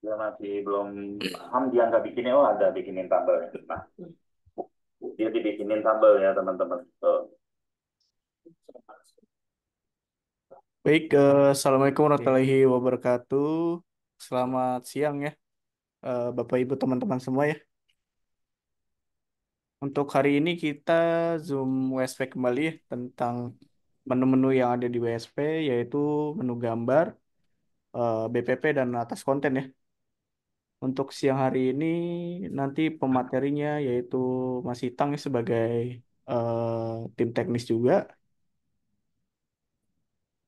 Dia masih belum paham, dia nggak bikinnya. Oh, ada bikinin tabelnya. Nah, dia dibikinin tabel ya teman-teman. Tuh. Baik, Assalamualaikum warahmatullahi wabarakatuh. Selamat siang ya, Bapak Ibu teman-teman semua ya. Untuk hari ini kita Zoom WSP kembali ya, tentang menu-menu yang ada di WSP, yaitu menu gambar, BPP, dan atas konten ya. Untuk siang hari ini nanti pematerinya yaitu Mas Itang ya, sebagai tim teknis juga.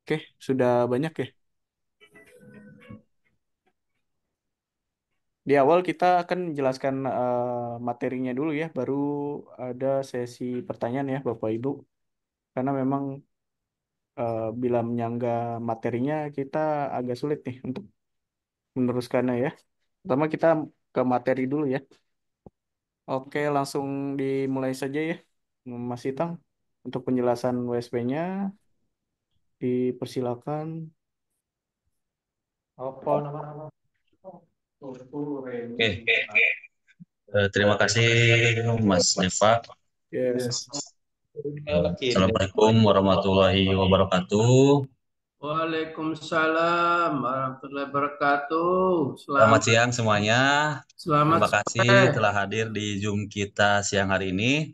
Oke, sudah banyak ya. Di awal kita akan menjelaskan materinya dulu ya, baru ada sesi pertanyaan ya Bapak Ibu. Karena memang bila menyangga materinya kita agak sulit nih untuk meneruskannya ya. Pertama kita ke materi dulu ya. Oke, langsung dimulai saja ya, Mas Itang. Untuk penjelasan WSP-nya, dipersilakan. Apa nama? Oke, terima kasih Mas Deva. Yes. Assalamualaikum warahmatullahi wabarakatuh. Waalaikumsalam warahmatullahi wabarakatuh. Selamat Selamat siang semuanya. selamat Terima kasih sore. telah hadir di Zoom kita siang hari ini.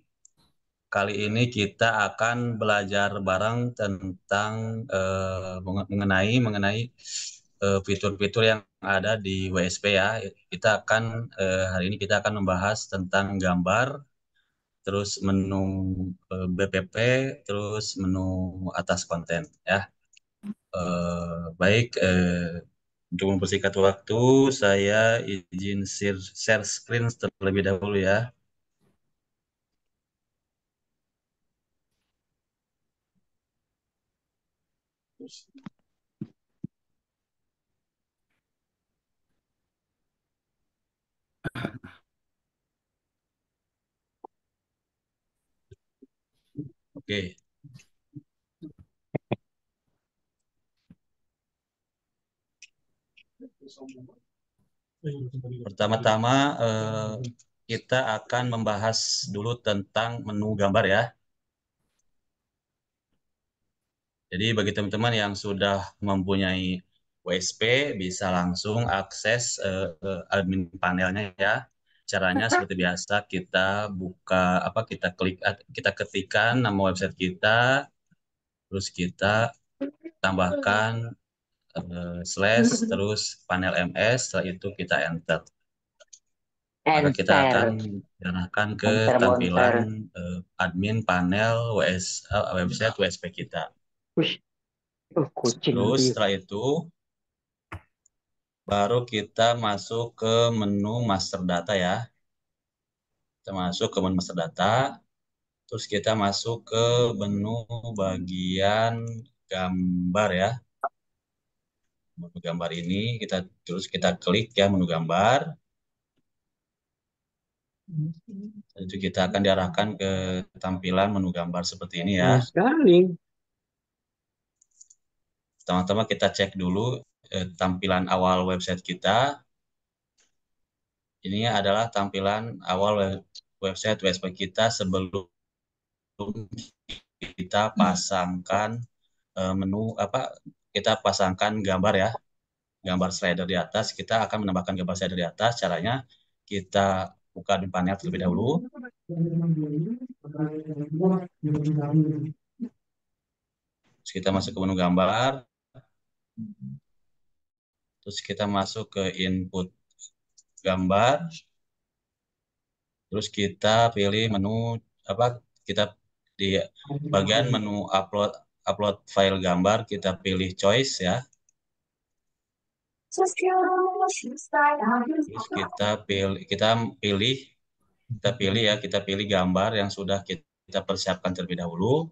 Kali ini kita akan belajar bareng tentang mengenai fitur-fitur yang ada di WSP ya. Hari ini kita akan membahas tentang gambar, terus menu BPP, terus menu atas konten ya. Baik, untuk mempersingkat waktu, saya izin share screen terlebih dahulu ya. Oke, pertama-tama kita akan membahas dulu tentang menu gambar ya. Jadi bagi teman-teman yang sudah mempunyai WSP bisa langsung akses admin panelnya ya. Caranya seperti biasa kita buka kita klik kita ketikkan nama website kita, terus kita tambahkan slash terus panel MS, setelah itu kita enter. Maka kita akan diarahkan ke tampilan admin panel website WSP kita. Wih, kucing Terus itu. setelah itu baru kita masuk ke menu master data ya. Kita masuk ke menu master data, terus kita masuk ke menu bagian gambar ya. Menu gambar ini kita klik ya menu gambar. Itu kita akan diarahkan ke tampilan menu gambar seperti ini ya. Sekali. Pertama-tama kita cek dulu tampilan awal website kita. Ini adalah tampilan awal website kita sebelum kita pasangkan menu kita pasangkan gambar ya. Gambar slider di atas, kita akan menambahkan gambar slider di atas. Caranya kita buka di panel terlebih dahulu. Terus kita masuk ke menu gambar. Terus kita masuk ke input gambar. Terus kita pilih menu kita di bagian menu upload file gambar kita pilih choice ya. Terus kita pilih gambar yang sudah kita persiapkan terlebih dahulu.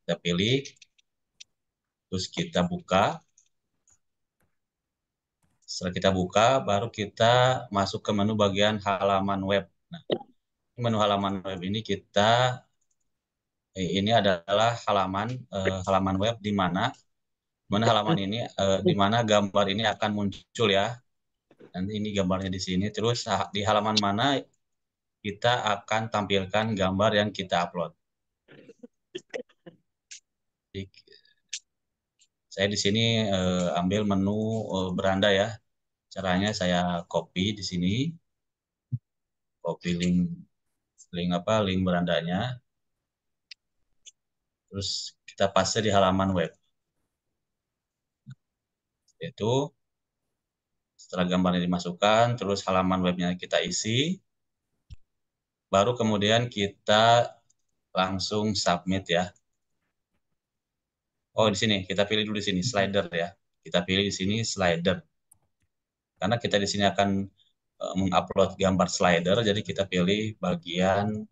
Kita pilih, terus kita buka. Setelah kita buka, baru kita masuk ke menu bagian halaman web. Nah, menu halaman web ini adalah halaman web di mana halaman ini di mana gambar ini akan muncul ya. Nanti ini gambarnya di sini. Terus di halaman mana kita akan tampilkan gambar yang kita upload. Jadi, saya di sini ambil menu beranda ya. Caranya saya copy di sini, copy link berandanya, terus kita paste di halaman web. Itu setelah gambarnya dimasukkan, terus halaman webnya kita isi, baru kemudian kita langsung submit ya. Oh, di sini kita pilih dulu di sini slider ya. Kita pilih di sini slider. Karena kita di sini akan mengupload gambar slider, jadi kita pilih bagian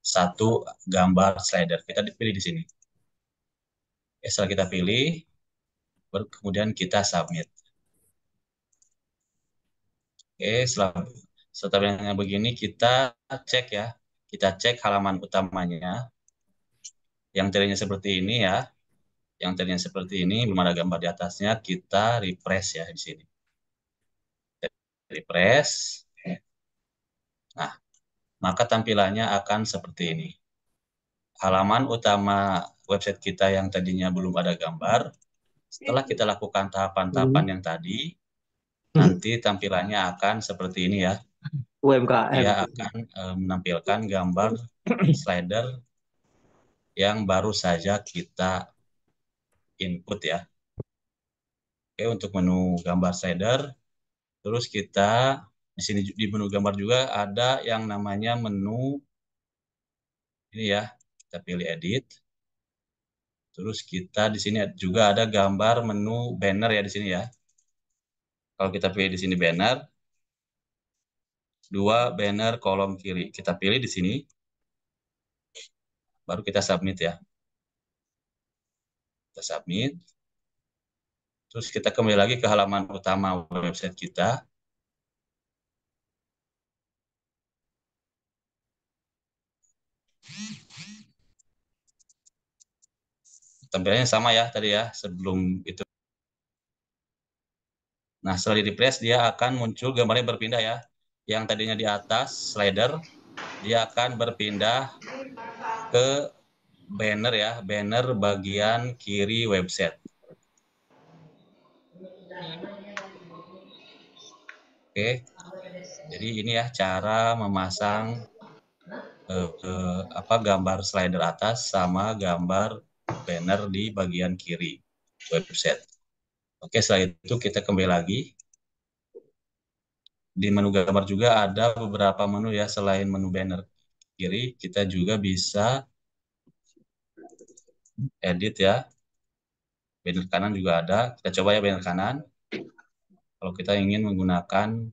satu gambar slider. Kita pilih di sini. Setelah kita pilih, baru kemudian kita submit. Oke, setelah begini kita cek ya. Kita cek halaman utamanya. Yang tadinya seperti ini ya. Yang tadinya seperti ini, belum ada gambar di atasnya, kita refresh ya di sini. Refresh. Nah, maka tampilannya akan seperti ini. Halaman utama website kita yang tadinya belum ada gambar, setelah kita lakukan tahapan-tahapan yang tadi, nanti tampilannya akan seperti ini ya. UMKM. Dia akan menampilkan gambar slider yang baru saja kita input ya. Oke, untuk menu gambar slider, terus kita di sini di menu gambar juga ada yang namanya menu ini ya. Kita pilih edit. Terus kita di sini juga ada gambar menu banner ya di sini ya. Kalau kita pilih di sini banner, 2 banner kolom kiri. Kita pilih di sini, baru kita submit ya. Kita submit. Terus kita kembali lagi ke halaman utama website kita. Tampilannya sama ya tadi ya, sebelum itu. Nah, setelah di-refresh dia akan muncul gambarnya berpindah ya. Yang tadinya di atas slider, dia akan berpindah ke banner ya, banner bagian kiri website. Oke. Jadi ini ya cara memasang gambar slider atas sama gambar banner di bagian kiri website. Oke, setelah itu kita kembali lagi. Di menu gambar juga ada beberapa menu ya, selain menu banner kiri, kita juga bisa edit ya. Banner kanan juga ada. Kita coba ya banner kanan. Kalau kita ingin menggunakan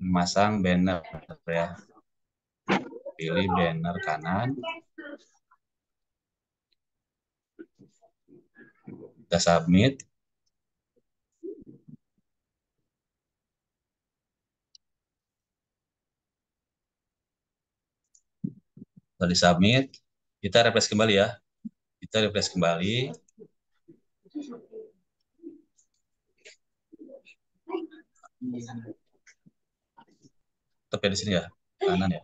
memasang banner ya. Pilih banner kanan. Kita submit. Setelah disubmit, kita refresh kembali ya. Kita refresh kembali. Tetap ya di sini ya, kanan ya.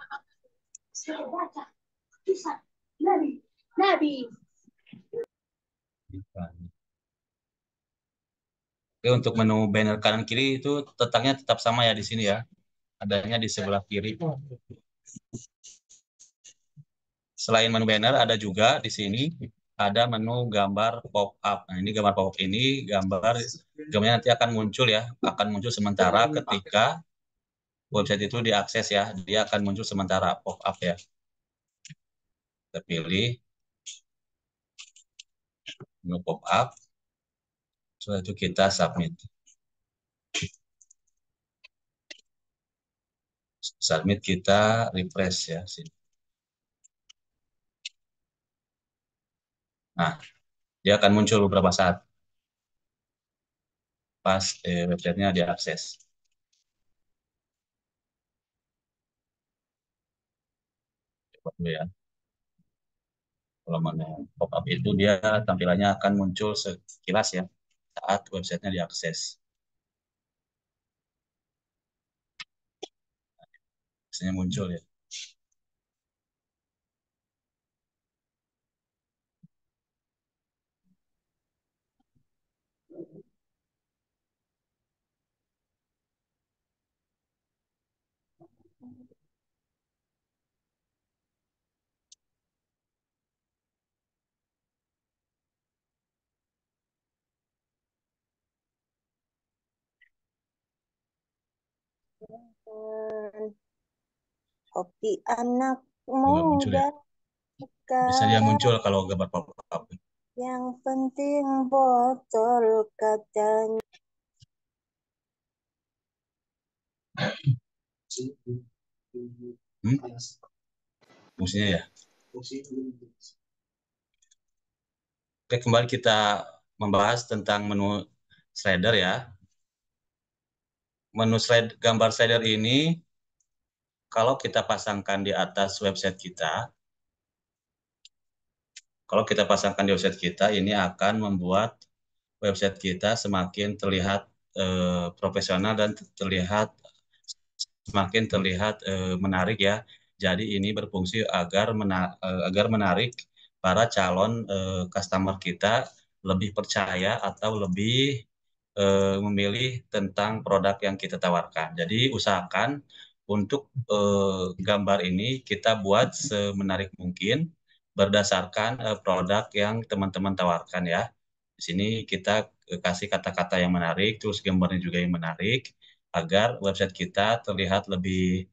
Oke, untuk menu banner kanan kiri itu letaknya tetap sama ya di sini ya. Adanya di sebelah kiri. Selain menu banner ada juga di sini ada menu gambar pop-up. Nah, ini gambar pop-up ini gambarnya nanti akan muncul ya, akan muncul sementara ketika website itu diakses ya. Dia akan muncul sementara pop-up ya. Kita pilih menu pop-up. Setelah itu kita submit. Submit kita refresh ya sini. Nah, dia akan muncul beberapa saat pas websitenya diakses. Coba dulu ya. Kalau menu pop-up itu dia tampilannya akan muncul sekilas ya saat websitenya diakses. Biasanya muncul ya. Hoki anak Nggak muncul ya. muda Bisa dia sekarang, muncul kalau gambar pop-up. yang penting botol kacanya. Fungsinya ya. Oke, kembali kita membahas tentang menu slider ya. Menu gambar slider ini kalau kita pasangkan di atas website kita, ini akan membuat website kita semakin terlihat profesional dan semakin terlihat menarik ya. Jadi ini berfungsi agar menarik para calon customer kita lebih percaya atau lebih memilih tentang produk yang kita tawarkan. Jadi usahakan untuk gambar ini kita buat semenarik mungkin berdasarkan produk yang teman-teman tawarkan ya. Di sini kita kasih kata-kata yang menarik, terus gambarnya juga yang menarik, agar website kita terlihat lebih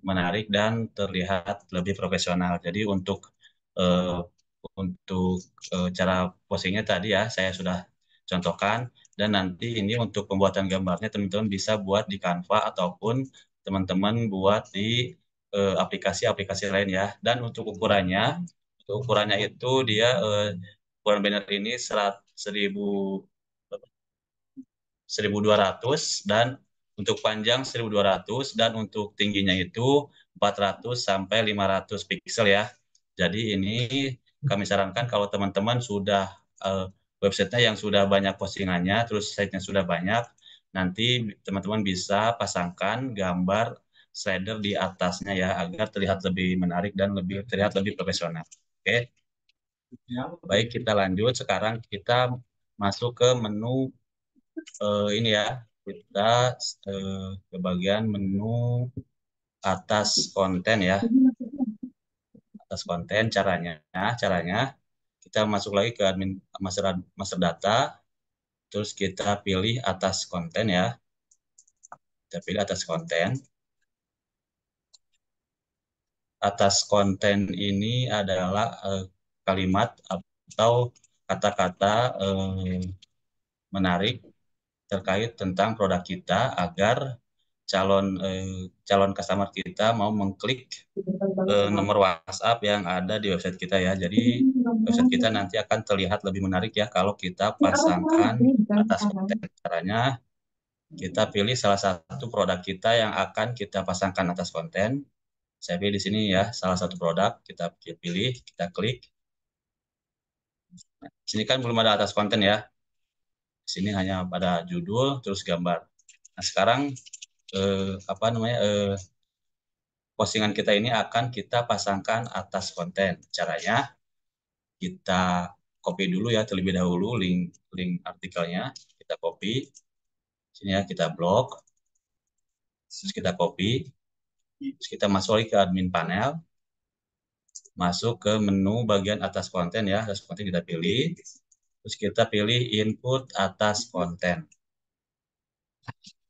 menarik dan terlihat lebih profesional. Jadi eh, untuk cara posingnya tadi ya saya sudah contohkan, dan nanti ini untuk pembuatan gambarnya teman-teman bisa buat di Canva ataupun teman-teman buat di aplikasi-aplikasi lain ya. Dan untuk ukurannya itu dia ukuran banner ini 1200 dan untuk panjang 1200 dan untuk tingginya itu 400 sampai 500 piksel ya. Jadi ini kami sarankan kalau teman-teman sudah websitenya yang sudah banyak postingannya, terus site-nya sudah banyak, nanti teman-teman bisa pasangkan gambar slider di atasnya ya, agar terlihat lebih menarik dan terlihat lebih profesional. Oke. Baik, kita lanjut. Sekarang kita masuk ke menu ini ya. Kita ke bagian menu atas konten ya. Atas konten caranya kita masuk lagi ke admin master data, terus kita pilih atas konten ya. Kita pilih atas konten. Atas konten ini adalah kalimat atau kata-kata menarik terkait tentang produk kita agar calon customer kita mau mengklik nomor WhatsApp yang ada di website kita ya. Jadi website kita nanti akan terlihat lebih menarik ya kalau kita pasangkan atas konten. Caranya kita pilih salah satu produk kita yang akan kita pasangkan atas konten. Saya pilih di sini ya, salah satu produk kita pilih, kita klik. Nah, di sini kan belum ada atas konten ya. Di sini hanya pada judul terus gambar. Nah, sekarang postingan kita ini akan kita pasangkan atas konten. Caranya kita copy dulu ya terlebih dahulu link artikelnya, kita copy. Sini ya kita blok. Terus kita copy. Terus kita masuk lagi ke admin panel. Masuk ke menu bagian atas konten ya. Atas konten kita pilih. Terus kita pilih input atas konten.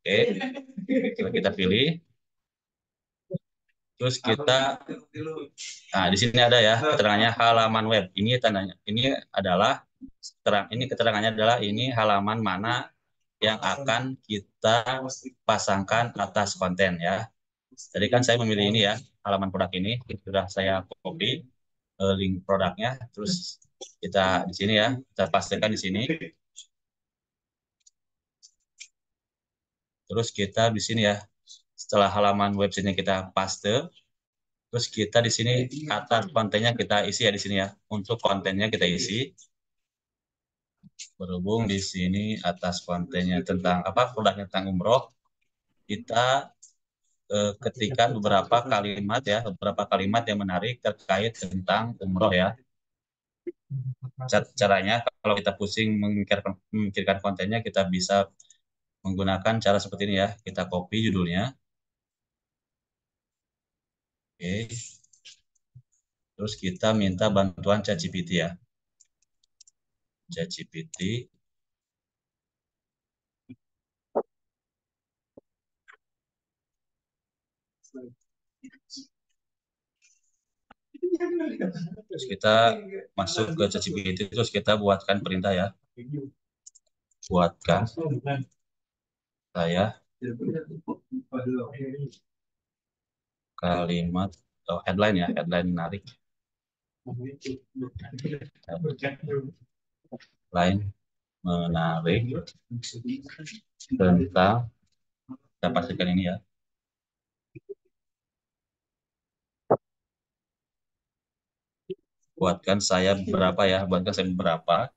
Oke. Coba kita pilih. Terus nah di sini ada ya keterangannya halaman web. Keterangannya adalah ini halaman mana yang akan kita pasangkan atas konten ya. Jadi kan saya memilih ini ya, halaman produk ini sudah saya copy link produknya, terus kita di sini ya, kita pastikan di sini. Terus kita di sini ya, setelah halaman websitenya kita paste, terus kita di sini atas kontennya kita isi ya di sini ya. Untuk kontennya kita isi. Berhubung di sini atas kontennya tentang produknya tentang umroh, kita ketikkan beberapa kalimat yang menarik terkait tentang umroh ya. Caranya kalau kita pusing memikirkan kontennya, kita bisa menggunakan cara seperti ini ya. Kita copy judulnya. Oke. Terus kita minta bantuan ChatGPT ya. ChatGPT. Terus kita masuk ke ChatGPT, terus kita buatkan perintah ya. Buatkan saya kalimat headline ya, headline menarik. Headline menarik tentang, kita pastikan ini ya. Buatkan saya beberapa ya, buatkan saya beberapa.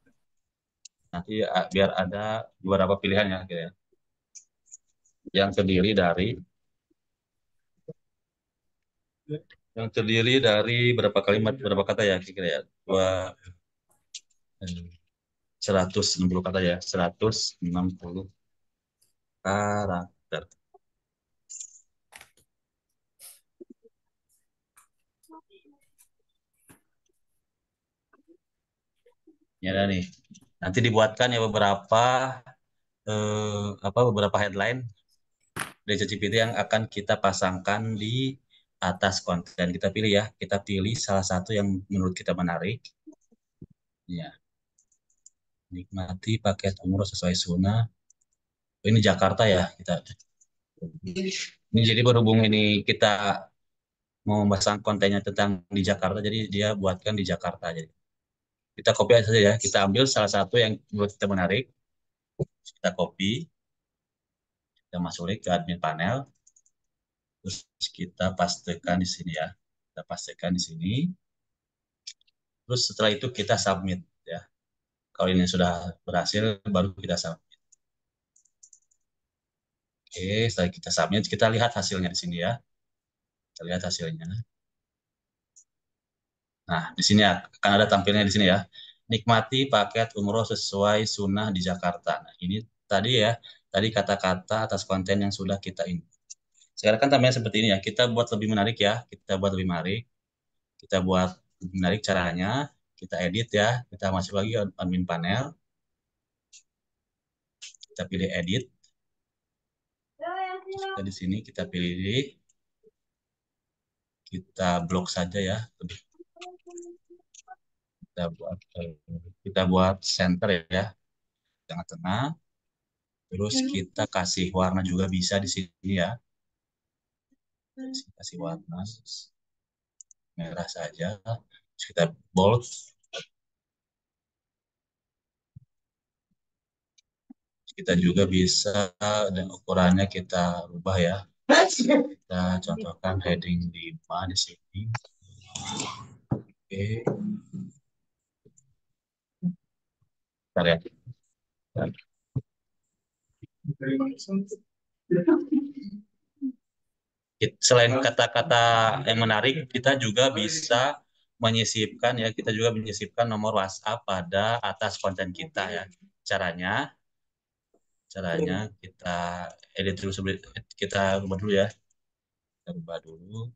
Nanti biar ada beberapa pilihan ya, gitu ya. Yang terdiri dari berapa kalimat, berapa kata ya, kira-kira ya. 160 kata ya, 160 karakter. Ya udah nih. Nanti dibuatkan ya beberapa headline dari ChatGPT yang akan kita pasangkan di atas konten. Kita pilih ya, kita pilih salah satu yang menurut kita menarik. Ya. Nikmati paket umroh sesuai sunnah. Ini Jakarta ya kita. Ini jadi berhubung ini kita mau memasang kontennya tentang di Jakarta, jadi dia buatkan di Jakarta. Jadi kita copy aja ya. Kita ambil salah satu yang menurut kita menarik. Kita copy. Kita masukin ke admin panel. Terus kita pastekan di sini ya. Kita pastekan di sini. Terus setelah itu kita submit ya. Kalau ini sudah berhasil, baru kita submit. Oke, setelah kita submit, kita lihat hasilnya di sini ya. Kita lihat hasilnya. Nah, di sini akan ada tampilnya di sini ya. Nikmati paket umroh sesuai sunnah di Jakarta. Nah, ini tadi ya, tadi kata-kata atas konten yang sudah kita input. Sekarang kan tampilnya seperti ini ya. Kita buat lebih menarik ya. Kita buat lebih menarik. Kita buat lebih menarik caranya. Kita edit ya. Kita masuk lagi ke admin panel. Kita pilih edit. Kita di sini kita pilih. Kita blok saja ya. Kita buat center ya. Tengah-tengah. Terus kita kasih warna juga bisa di sini ya. Kasih warna merah saja. Terus kita bold. Kita juga bisa dan ukurannya kita rubah ya. Kita contohkan heading 5 di sini. Oke. Bentar ya. Selain kata-kata yang menarik, kita juga bisa menyisipkan ya, kita juga menyisipkan nomor WhatsApp pada atas konten kita ya. Caranya kita edit dulu sebelum kita ubah dulu ya. Kita ubah dulu.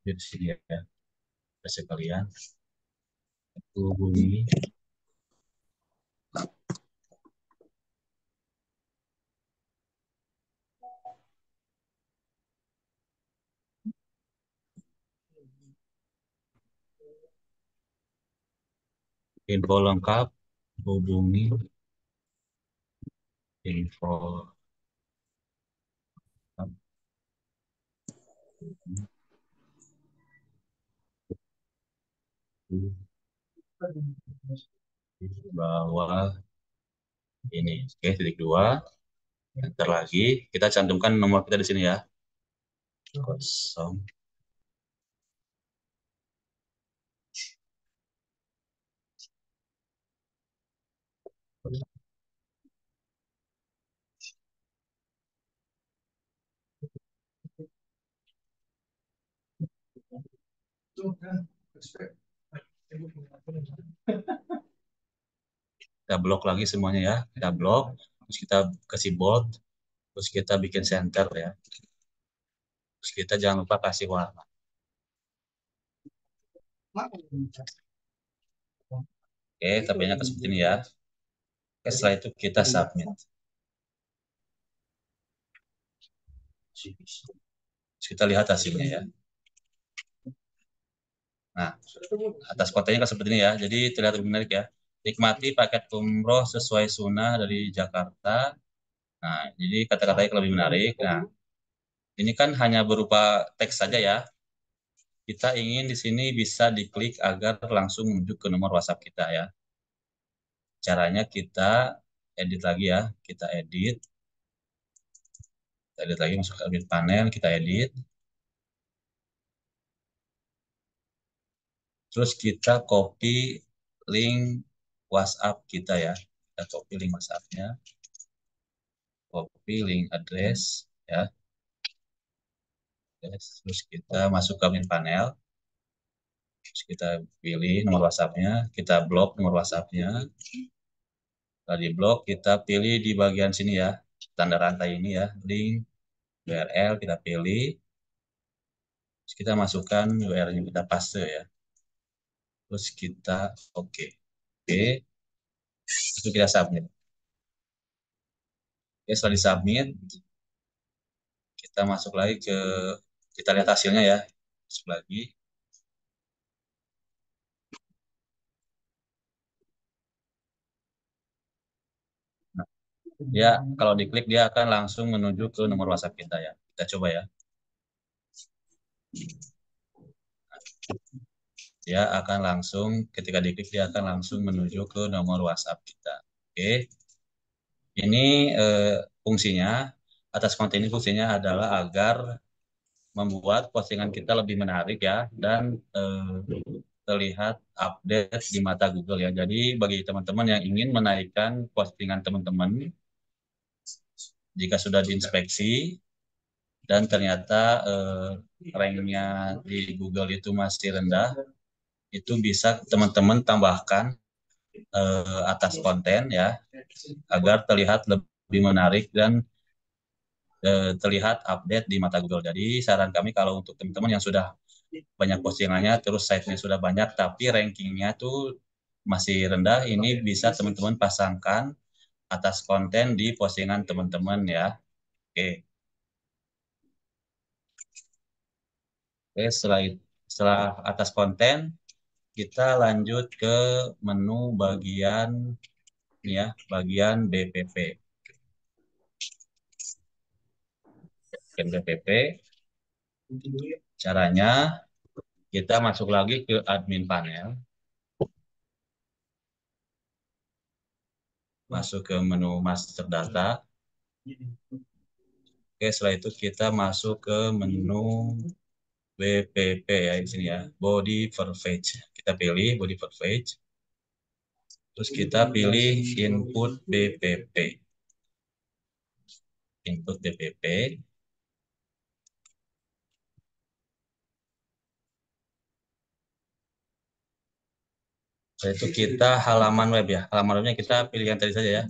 Di sini ya. Sekalian hubungi info lengkap, hubungi info di bawah ini. Oke, titik 2. Enter lagi. Kita cantumkan nomor kita di sini ya. 0. Kita blok lagi semuanya ya. Kita blok, terus kita kasih bold, terus kita bikin center ya. Terus kita jangan lupa kasih warna. Oke, tabelnya seperti ini ya. Oke, setelah itu kita submit. Terus kita lihat hasilnya ya. Nah, atas kontennya seperti ini ya. Jadi terlihat lebih menarik ya. Nikmati paket umroh sesuai sunnah dari Jakarta. Nah, jadi kata-katanya lebih menarik. Nah, ini kan hanya berupa teks saja ya. Kita ingin di sini bisa diklik agar langsung menuju ke nomor WhatsApp kita ya. Caranya kita edit lagi ya. Kita edit. Kita edit lagi, masuk ke edit panel, kita edit. Terus kita copy link WhatsApp kita ya. Kita copy link WhatsApp-nya. Copy link address ya. Terus kita masuk ke admin panel. Terus kita pilih nomor WhatsApp-nya. Kita blok nomor WhatsApp-nya. Setelah di blok, kita pilih di bagian sini ya. Tanda rantai ini ya. Link, URL, kita pilih. Terus kita masukkan URL-nya, kita paste ya. Terus kita oke. Oke. Terus kita submit. Oke, setelah disubmit, kita masuk lagi ke, kita lihat hasilnya ya. Masuk lagi. Nah, dia kalau diklik dia akan langsung menuju ke nomor WhatsApp kita ya. Kita coba ya. Dia akan langsung, ketika diklik dia akan langsung menuju ke nomor WhatsApp kita. Oke. Ini fungsinya, atas konten ini fungsinya adalah agar membuat postingan kita lebih menarik ya, dan terlihat update di mata Google ya. Jadi bagi teman-teman yang ingin menaikkan postingan teman-teman, jika sudah diinspeksi dan ternyata ranknya di Google itu masih rendah, itu bisa teman-teman tambahkan atas konten ya, agar terlihat lebih menarik dan terlihat update di mata Google. Jadi saran kami kalau untuk teman-teman yang sudah banyak postingannya, terus site-nya sudah banyak, tapi rankingnya tuh masih rendah, ini bisa teman-teman pasangkan atas konten di postingan teman-teman ya. Oke. Oke, setelah atas konten, kita lanjut ke menu bagian ini ya, bagian BPP. Bagian BPP, caranya kita masuk lagi ke admin panel, masuk ke menu master data. Oke, setelah itu kita masuk ke menu BPP ya, di sini ya, body per page. Kita pilih body per page. Terus kita pilih input BPP. Input BPP. Setelah itu kita halaman web ya. Halaman webnya kita pilih yang tadi saja ya.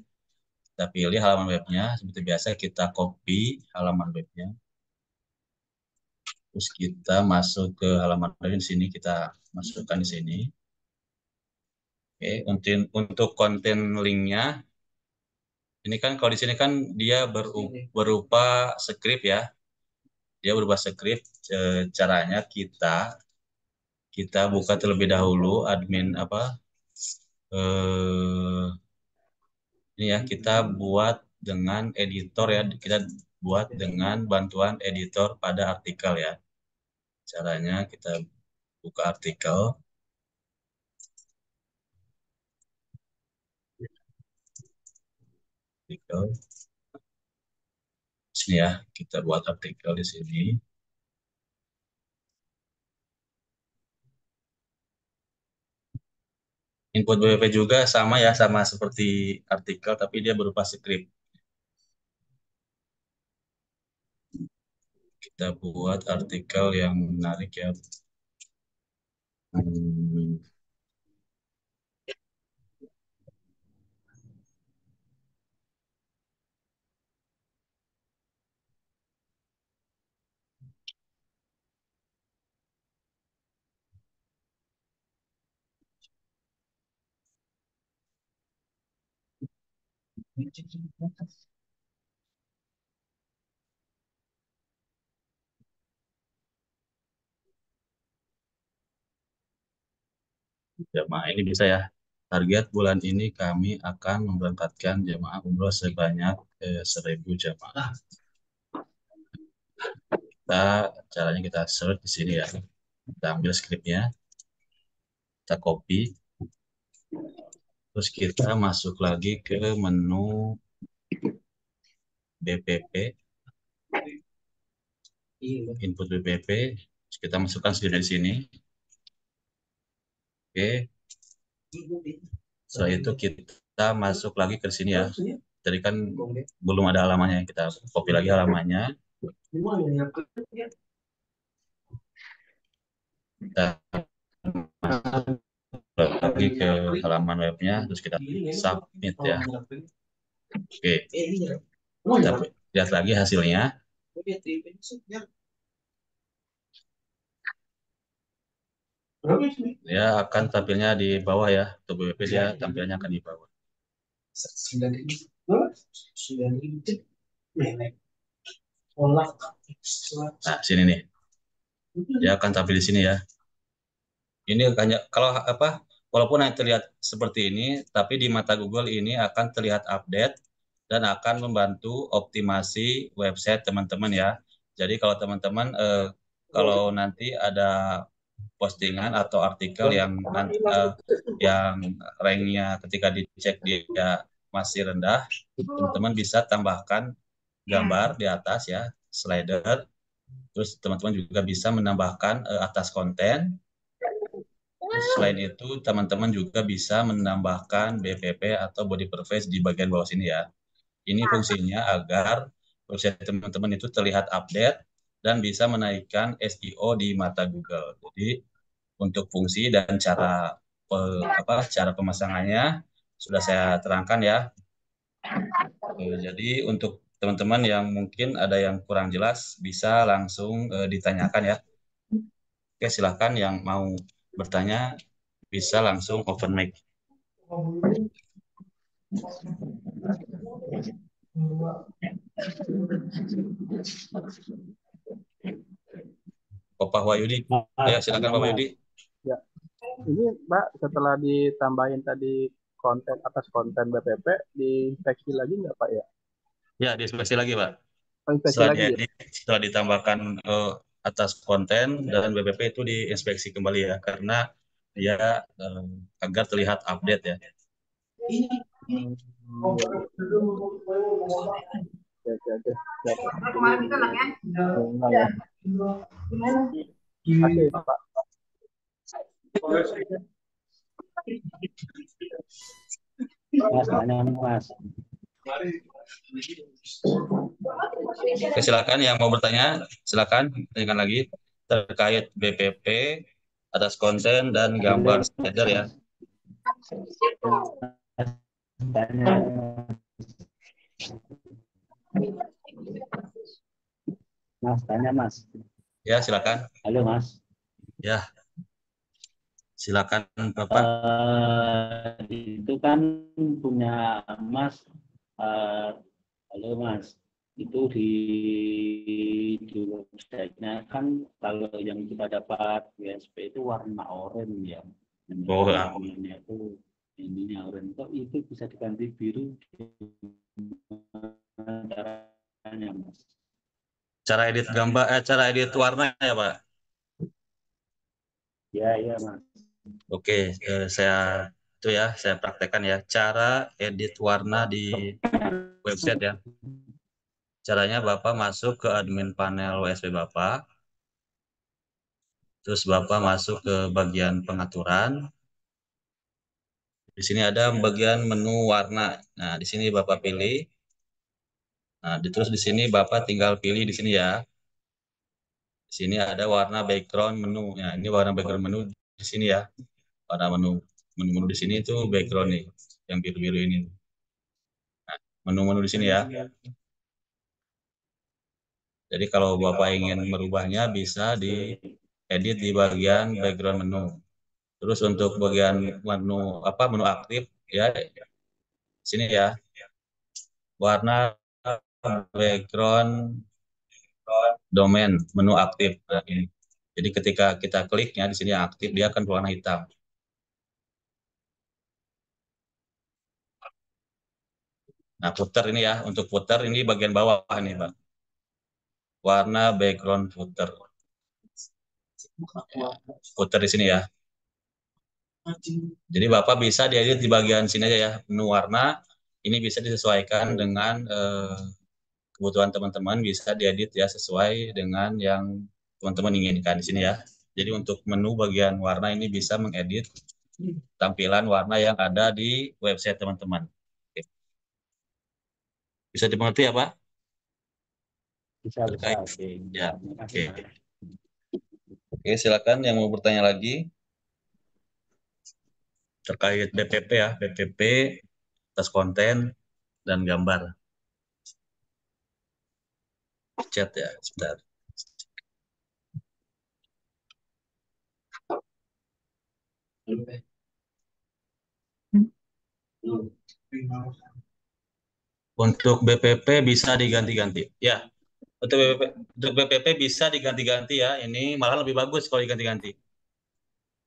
Kita pilih halaman webnya. Seperti biasa kita copy halaman webnya. Terus kita masuk ke halaman web di sini, kita masukkan di sini. Oke, untuk konten linknya, ini kan kalau di sini kan dia berupa script ya. Dia berupa script. Caranya kita buka terlebih dahulu admin apa ini ya, kita buat dengan editor ya, kita buat dengan bantuan editor pada artikel ya. Caranya kita buka artikel. Sini ya, kita buat artikel di sini. Input BPP juga sama ya, sama seperti artikel, tapi dia berupa script. Kita buat artikel yang menarik ya. Hmm, Jemaah ini bisa ya. Target bulan ini kami akan memberangkatkan jemaah umroh sebanyak 1.000 jemaah. Caranya kita search di sini ya. Kita ambil skripnya, kita copy, terus kita masuk lagi ke menu BPP, input BPP, terus kita masukkan sendiri di sini. Oke. Setelah itu kita masuk lagi ke sini ya. Tadi kan belum ada halamannya, kita copy lagi halamannya. Kita masuk lagi ke halaman webnya, terus kita submit ya. Oke, kita lihat lagi hasilnya. Dia akan tampilnya di bawah ya. Untuk BPP dia tampilnya akan di bawah. Nah, sini nih. Dia akan tampil di sini ya. Ini hanya kalau apa? Walaupun yang terlihat seperti ini, tapi di mata Google ini akan terlihat update dan akan membantu optimasi website teman-teman ya. Jadi kalau teman-teman kalau nanti ada postingan atau artikel yang ranknya ketika dicek dia masih rendah, teman-teman bisa tambahkan gambar di atas ya, slider. Terus teman-teman juga bisa menambahkan atas konten. Selain itu, teman-teman juga bisa menambahkan BPP atau body perfect di bagian bawah sini ya. Ini fungsinya agar website teman-teman itu terlihat update dan bisa menaikkan SEO di mata Google. Jadi untuk fungsi dan cara pemasangannya sudah saya terangkan ya. Jadi untuk teman-teman yang mungkin ada yang kurang jelas bisa langsung ditanyakan ya. Oke, silakan yang mau bertanya bisa langsung open mic. Bapak Wahyudi, ayo silakan Bapak Wahyudi. Ya, ini Mbak setelah ditambahin tadi konten atas konten BPP, diinspeksi lagi nggak Pak ya? Ya, diinspeksi lagi Pak. Oh, inspeksi Setelah lagi ya? diedit, setelah ditambahkan atas konten dan BPP itu diinspeksi kembali ya, karena dia agar terlihat update ya. Oke. Enggak ya. Oke, Pak. Mas, tanya Mas. Oke, silakan yang mau bertanya, silakan tanyakan lagi terkait BPP atas konten dan gambar slider ya. Mas, tanya Mas. Ya, silakan. Halo Mas. Ya, silakan Bapak. Itu kan punya Mas. Halo Mas. Itu di website-nya kan kalau yang kita dapat WSP itu warna oranye ya. Oh, ya. Ininya oranye. Kok itu bisa diganti biru? Caranya Mas. Cara edit gambar, cara edit warna ya Pak. Ya Mas. Oke, saya praktekkan ya cara edit warna di website ya. Caranya Bapak masuk ke admin panel WSP Bapak. Terus Bapak masuk ke bagian pengaturan. Di sini ada bagian menu warna. Nah, di sini Bapak pilih. Nah, terus di sini Bapak tinggal pilih di sini ya. Di sini ada warna background menu. Nah, ini warna background menu di sini ya. Warna menu di sini itu background nih, yang biru-biru ini. Nah, menu-menu di sini ya. Jadi kalau Bapak ingin merubahnya bisa diedit di bagian background menu. Terus untuk bagian menu aktif ya sini ya. Warna background domain menu aktif. Nah, ini. Jadi ketika kita kliknya di sini yang aktif dia akan berwarna hitam. Nah, footer ini ya, untuk footer ini bagian bawah nih, Pak. Warna background footer. Ya, footer di sini ya. Jadi Bapak bisa diedit di bagian sini aja ya, menu warna. Ini bisa disesuaikan dengan kebutuhan teman-teman, bisa diedit ya sesuai dengan yang teman-teman inginkan di sini ya. Jadi untuk menu bagian warna ini bisa mengedit tampilan warna yang ada di website teman-teman. Oke. Bisa dimengerti ya, Pak? Bisa. Terkait. Oke. Ya, oke. Oke, silakan yang mau bertanya lagi terkait BPP ya, BPP, atas konten dan gambar. Chat ya, sebentar. Untuk BPP bisa diganti-ganti. Ya, untuk BPP bisa diganti-ganti ya. Ini malah lebih bagus kalau diganti-ganti.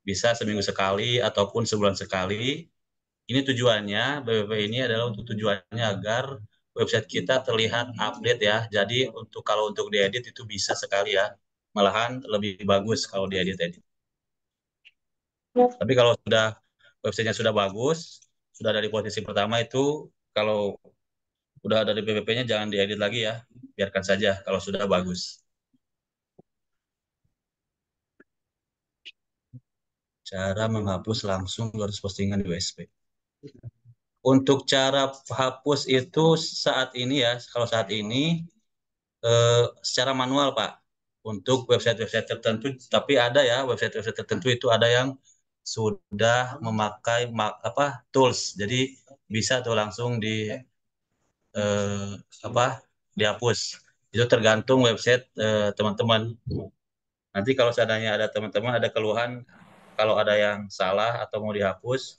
Bisa seminggu sekali ataupun sebulan sekali. Ini tujuannya, BPP ini adalah untuk tujuannya agar website kita terlihat update ya. Jadi kalau untuk diedit itu bisa sekali ya. Malahan lebih bagus kalau diedit-edit. Tapi kalau websitenya sudah bagus, sudah dari posisi pertama itu, kalau udah dari PPP-nya jangan diedit lagi ya. Biarkan saja kalau sudah bagus. Cara menghapus langsung 200 postingan di WSP. Untuk cara hapus itu saat ini ya, kalau saat ini secara manual Pak. Untuk website-website tertentu, tapi ada ya website-website tertentu itu ada yang sudah memakai tools, jadi bisa tuh langsung dihapus. Itu tergantung website teman-teman. Nanti kalau seandainya ada teman-teman ada keluhan, kalau ada yang salah atau mau dihapus,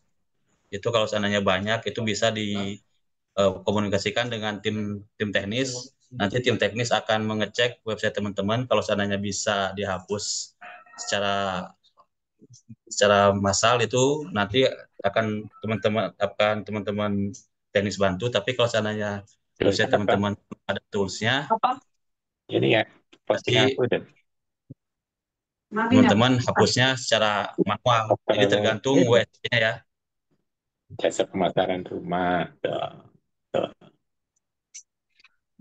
itu kalau seandainya banyak itu bisa komunikasikan dengan tim teknis. Nanti tim teknis akan mengecek website teman-teman. Kalau seandainya bisa dihapus secara massal itu nanti akan teman-teman teknis bantu. Tapi kalau seandainya website teman-teman ada toolsnya, Jadi ya postingan nanti aku udah. teman-teman hapusnya secara manual. Jadi tergantung WS-nya ya. Jasa pemasaran rumah. Tuh.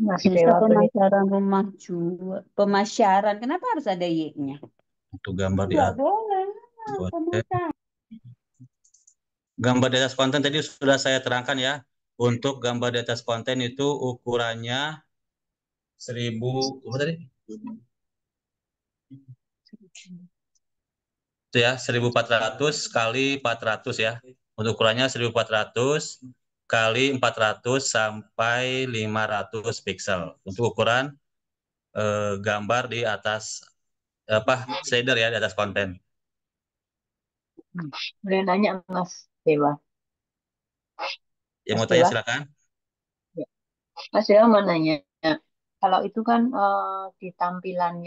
Mas Jasa Dewa beri pemasaran rumah jual. Pemasaran. Kenapa harus ada Y-nya? Untuk gambar di Nggak boleh. konten. Pemasaran. Gambar di atas konten tadi sudah saya terangkan ya. Untuk gambar di atas konten itu ukurannya 1000 apa tadi? Itu ya 1400 kali 400 ya. Untuk ukurannya 1400 kali 400 sampai 500 pixel. Untuk ukuran gambar di atas shader ya di atas konten. boleh nanya Mas Dewa. Yang Mas mau tanya Dewa, silakan. ya. Mas Dewa mau nanya, kalau itu kan di tampilan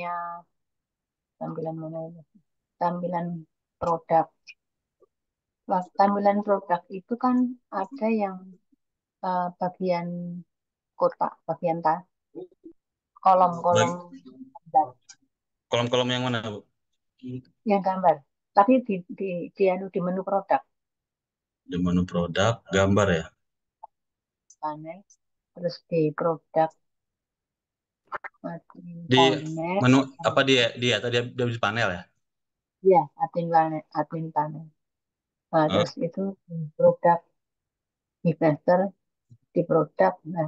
mana ini? Tampilan produk. Wah, tampilan produk itu kan ada yang bagian kotak, bagian kolom-kolom gambar, Kolom-kolom yang mana, Bu? yang gambar. Tapi di menu produk Di menu produk gambar ya. panel, terus di produk Di panel, menu apa dia tadi dia di panel ya? ya admin panel. Nah, Eh, terus itu produk investor di produk. Nah,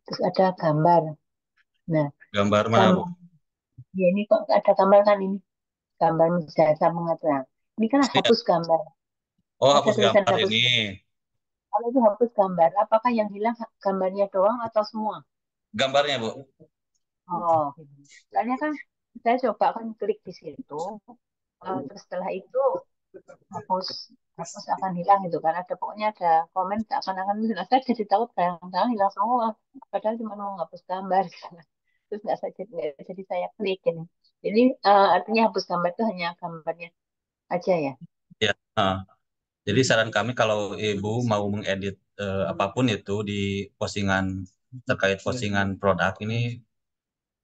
terus ada gambar. Nah, gambar mana, Bu? gambar ya ini kok ada gambar kan ini gambar jasa mengatur. Ini kan Iya. hapus gambar. Oh, Ada hapus tulisan gambar hapus. ini. Kalau itu hapus gambar, apakah yang hilang gambarnya doang atau semua? Gambarnya, Bu. Oh, gitu. Soalnya kan saya coba kan klik di situ, terus setelah itu hapus hapus akan hilang gitu kan. Ada pokoknya ada komen seakan-akan itu hilang. Saya jadi takut kadang-kadang hilang semua. Padahal cuma mau hapus gambar. Terus nggak jadi saya klik ini. Jadi artinya hapus gambar itu hanya gambarnya aja ya. Ya. Jadi saran kami kalau Ibu mau mengedit apapun itu di postingan terkait postingan produk ini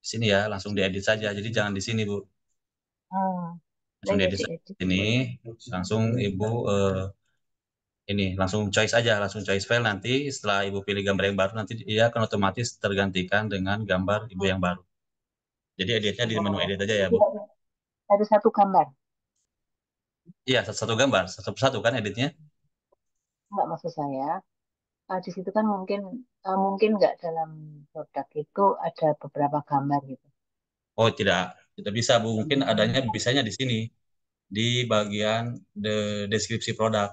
sini ya, langsung diedit saja. Jadi jangan di sini, Bu. Hmm. Nah Langsung ya diedit saja diedit. di sini, langsung Ibu ini langsung choice aja, langsung choice file nanti setelah Ibu pilih gambar yang baru nanti dia akan otomatis tergantikan dengan gambar Ibu yang baru. Jadi editnya di menu edit aja ya, Bu. Ada satu gambar. Iya, satu gambar, satu persatu kan editnya. Enggak maksud saya. Di situ kan mungkin nggak dalam produk itu ada beberapa gambar gitu. Oh, tidak. Tidak bisa, Bu. Mungkin adanya bisanya di sini di bagian deskripsi produk.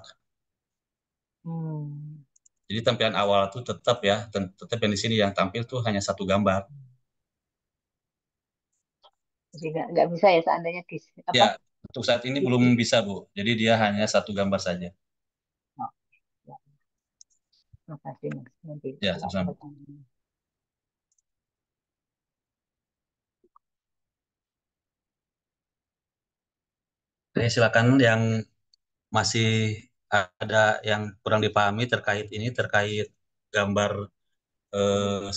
Hmm. Jadi tampilan awal tuh tetap ya, tetap yang di sini yang tampil tuh hanya satu gambar. Jadi nggak bisa ya seandainya apa? Ya, untuk saat ini belum bisa, Bu. Jadi dia hanya satu gambar saja. Oh, ya. Makasih Mas. Nanti Ya, kalau ada sama. pertanyaan. Oke, silakan yang masih ada yang kurang dipahami terkait ini, terkait gambar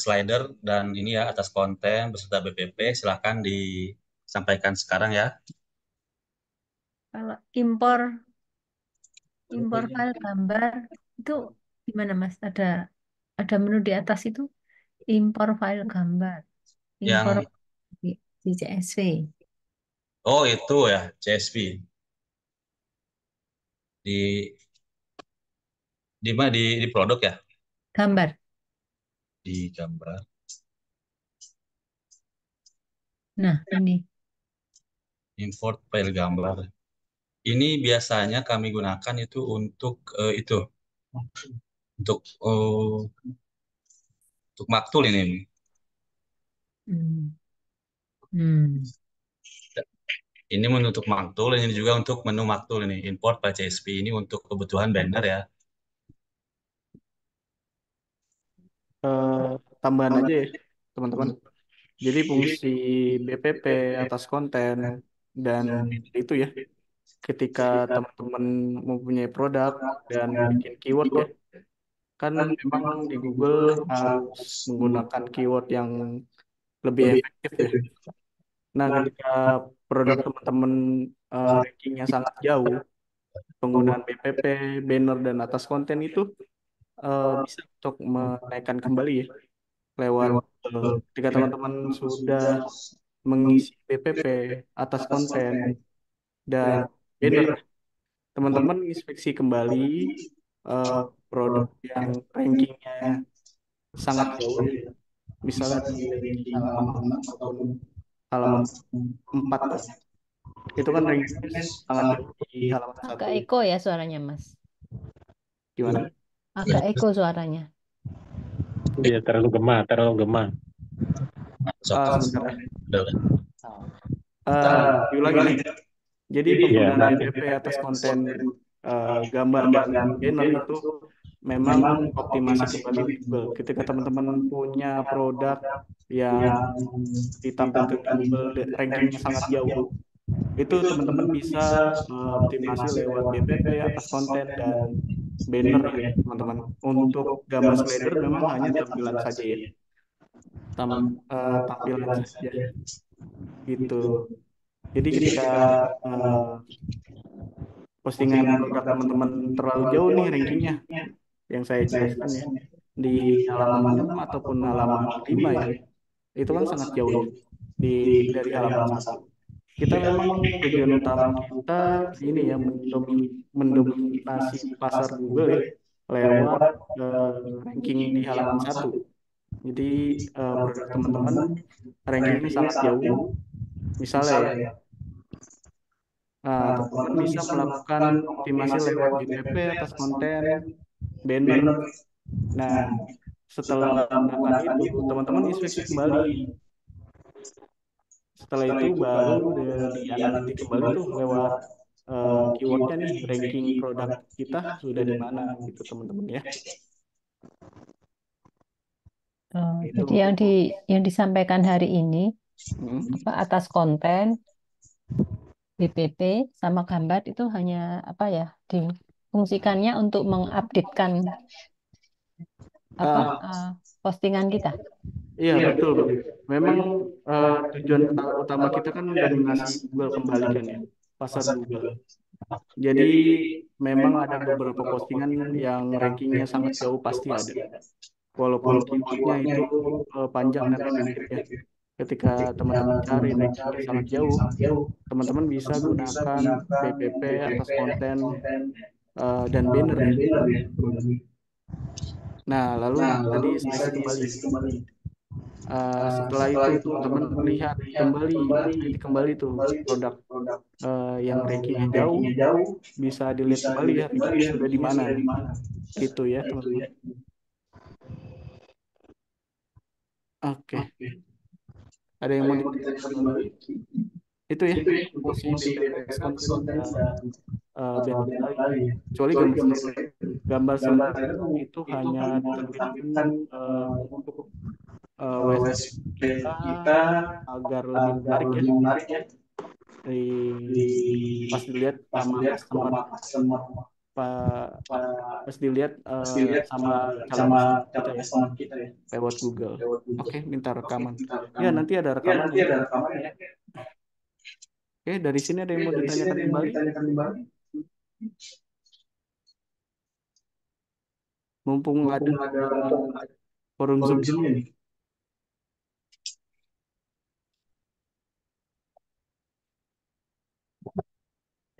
slider dan ini ya atas konten beserta BPP, silakan disampaikan sekarang ya. Kalau impor impor file gambar itu gimana Mas? Ada menu di atas itu impor file gambar, impor Yang di, di CSV, oh itu ya CSV di mana di produk ya, gambar. di gambar Nah, ini import file gambar. Ini biasanya kami gunakan itu untuk itu untuk maktul ini. hmm. Hmm. Ini untuk maktul, ini juga untuk menu maktul ini import by CSV ini untuk kebutuhan banner ya. Eh, Tambahan aja ya, teman-teman. Jadi fungsi BPP atas konten dan itu ya, ketika teman-teman mempunyai produk dan bikin keyword ya, kan memang di Google harus menggunakan keyword yang lebih efektif ya. Nah, ketika produk teman-teman rankingnya sangat jauh, penggunaan BPP, banner, dan atas konten itu bisa untuk menaikkan kembali ya lewat ketika teman-teman sudah mengisi BPP atas konten dan banner, teman-teman inspeksi kembali eh, produk yang rankingnya sangat jauh ya, misalnya di ranking halaman 6 ataupun halaman 4 ya. Itu kan rankingnya sangat jauh di halaman Agak 1 ya. eko ya suaranya Mas. Gimana? Agak eko suaranya. Dia terlalu gemah, terlalu gemah. Sebentar ya. Udah. Diulangi nih. Jadi Iya. penggunaan BPP atas konten gambar dan banner itu memang optimasi kembali di Google. Ketika teman-teman punya produk yang ditampilkan di Google rankingnya sangat jauh, itu teman-teman bisa optimasi lewat BPP atas konten dan banner ya teman-teman. Untuk gambar slider memang hanya tampilan saja ya, tampilan saja gitu. Jadi ketika postingan produk teman-teman terlalu jauh nih rankingnya, yang saya jelaskan ya, di halaman 6 ataupun halaman 5 ya, itu kan sangat jauh ya dari halaman 1. kita memang tujuan utama kita ini ya mendominasi pasar Google ya lewat ranking di halaman satu. Jadi produk teman-teman rankingnya sangat jauh. Misalnya ya, teman-teman bisa melakukan optimasi lewat BPP atas konten, banner. Nah, setelah melakukan itu, teman-teman inspeksi kembali. Setelah itu baru dianalitik kembali tuh lewat keywordnya nih, ranking produk kita sudah di mana gitu teman-teman ya. Oh, Itu jadi yang disampaikan hari ini atas konten, BPP sama gambar itu hanya apa ya, difungsikannya untuk mengupdatekan postingan kita. Iya betul Bang. Memang tujuan utama kita kan dominasi Google kembali kan ya, pasar Google. Jadi memang ada beberapa postingan yang rankingnya sangat jauh pasti ada. Walaupun keywordnya itu panjang dan repetitif ya. Ketika teman-teman cari rankingnya sangat jauh, teman-teman bisa gunakan BPP atas konten dan banner ya. Nah, lalu tadi inspeksi kembali. Setelah itu teman-teman lihat kembali, titik kembali tuh produk yang rankingnya jauh, bisa dilihat kembali ya rankingnya sudah di mana. Gitu ya teman-teman. Oke. Ada yang mau ditanyakan lagi? Itu ya, fungsi BPS konten dan banner tadi. Kecuali gambar slider itu hanya diterbitkan untuk website kita agar lebih menarik ya. Pas dilihat sama customer, pas dilihat sama calon customer kita ya lewat Google. Oke, minta rekaman. Ya nanti ada rekaman ya. Oke, dari sini ada yang mau ditanyakan kembali? Mumpung ada forum Zoom ini.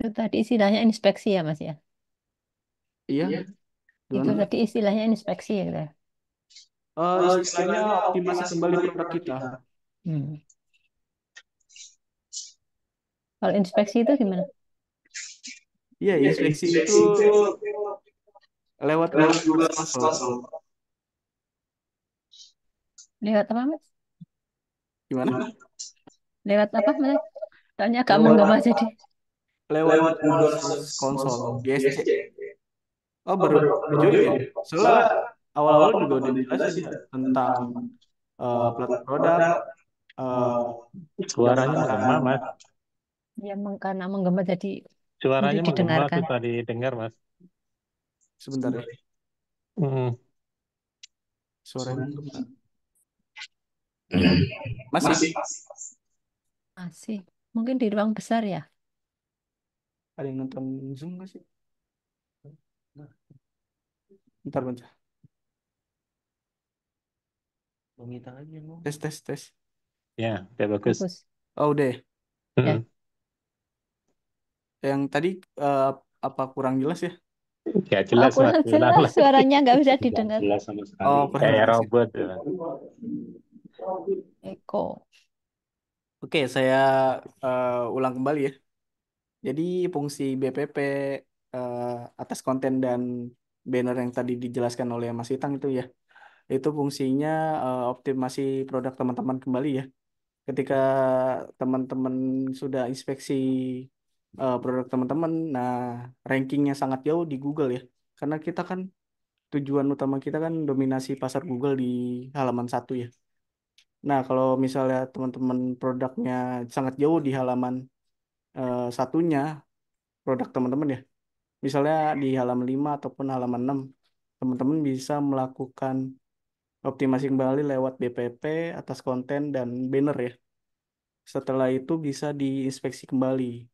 Itu tadi istilahnya inspeksi ya Mas ya? Iya. Itu tadi istilahnya inspeksi ya. Istilahnya optimasi kembali produk kita. Kalau inspeksi itu gimana? Iya, inspeksi itu lewat Google Console. Lewat apa Mas? Gimana? Lewat apa Mas? Tanya agak menggema jadi. Lewat Google Console, GSC. Oh, baru join ya? Soalnya awal-awal juga udah dijelasin ya tentang produk. Suaranya menggema, Mas. Ya, karena menggema jadi Suaranya menggema, didengarkan. susah didengar, Mas. Sebentar ya. Suaranya menggema. Masih. Mungkin di ruang besar ya. Ada yang nonton Zoom nggak sih? Bentar. Tes. Ya, udah bagus. Oh, udah. Ya. Yang tadi apa kurang jelas ya? Ya jelas, kurang Mas. jelas. Suaranya nggak bisa didengar. Jelas sama sekali. Oh, kurang kayak jelas ya. robot. Ya. Eko. Oke, saya ulang kembali ya. Jadi fungsi BPP atas konten dan banner yang tadi dijelaskan oleh Mas Itang itu ya, itu fungsinya optimasi produk teman-teman kembali ya. Ketika teman-teman sudah inspeksi produk teman-teman, nah rankingnya sangat jauh di Google ya. Karena kita kan tujuan utama kita kan dominasi pasar Google di halaman satu ya. Nah, kalau misalnya teman-teman produknya sangat jauh di halaman satunya, produk teman-teman ya, misalnya di halaman 5 ataupun halaman 6, teman-teman bisa melakukan optimasi kembali lewat BPP atas konten dan banner ya. Setelah itu bisa diinspeksi kembali.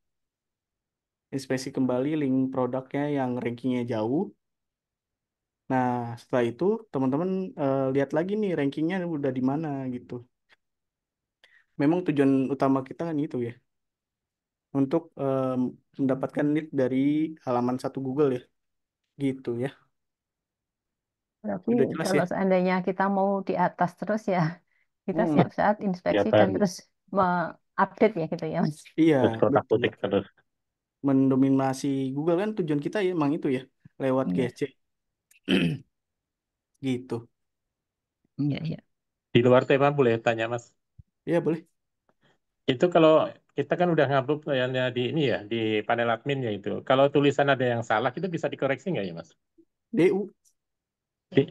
Inspeksi kembali link produknya yang rankingnya jauh. Nah, setelah itu teman-teman lihat lagi nih rankingnya udah di mana gitu. Memang tujuan utama kita kan itu ya. untuk mendapatkan lead dari halaman satu Google ya, gitu ya. Berarti Udah jelas kalau ya? seandainya kita mau di atas terus ya, kita Hmm, setiap saat inspeksi dan Kelihatan terus update ya gitu ya, Mas. iya, terus betul. kotak-kotik terus. Mendominasi Google kan tujuan kita ya emang itu ya, lewat Iya, GSC gitu. iya, iya. Di luar tema boleh tanya Mas. Ya boleh. Itu kalau kita kan udah ngupload ya di ini ya di panel admin ya itu. Kalau tulisan ada yang salah itu bisa dikoreksi nggak ya Mas? DU. Di,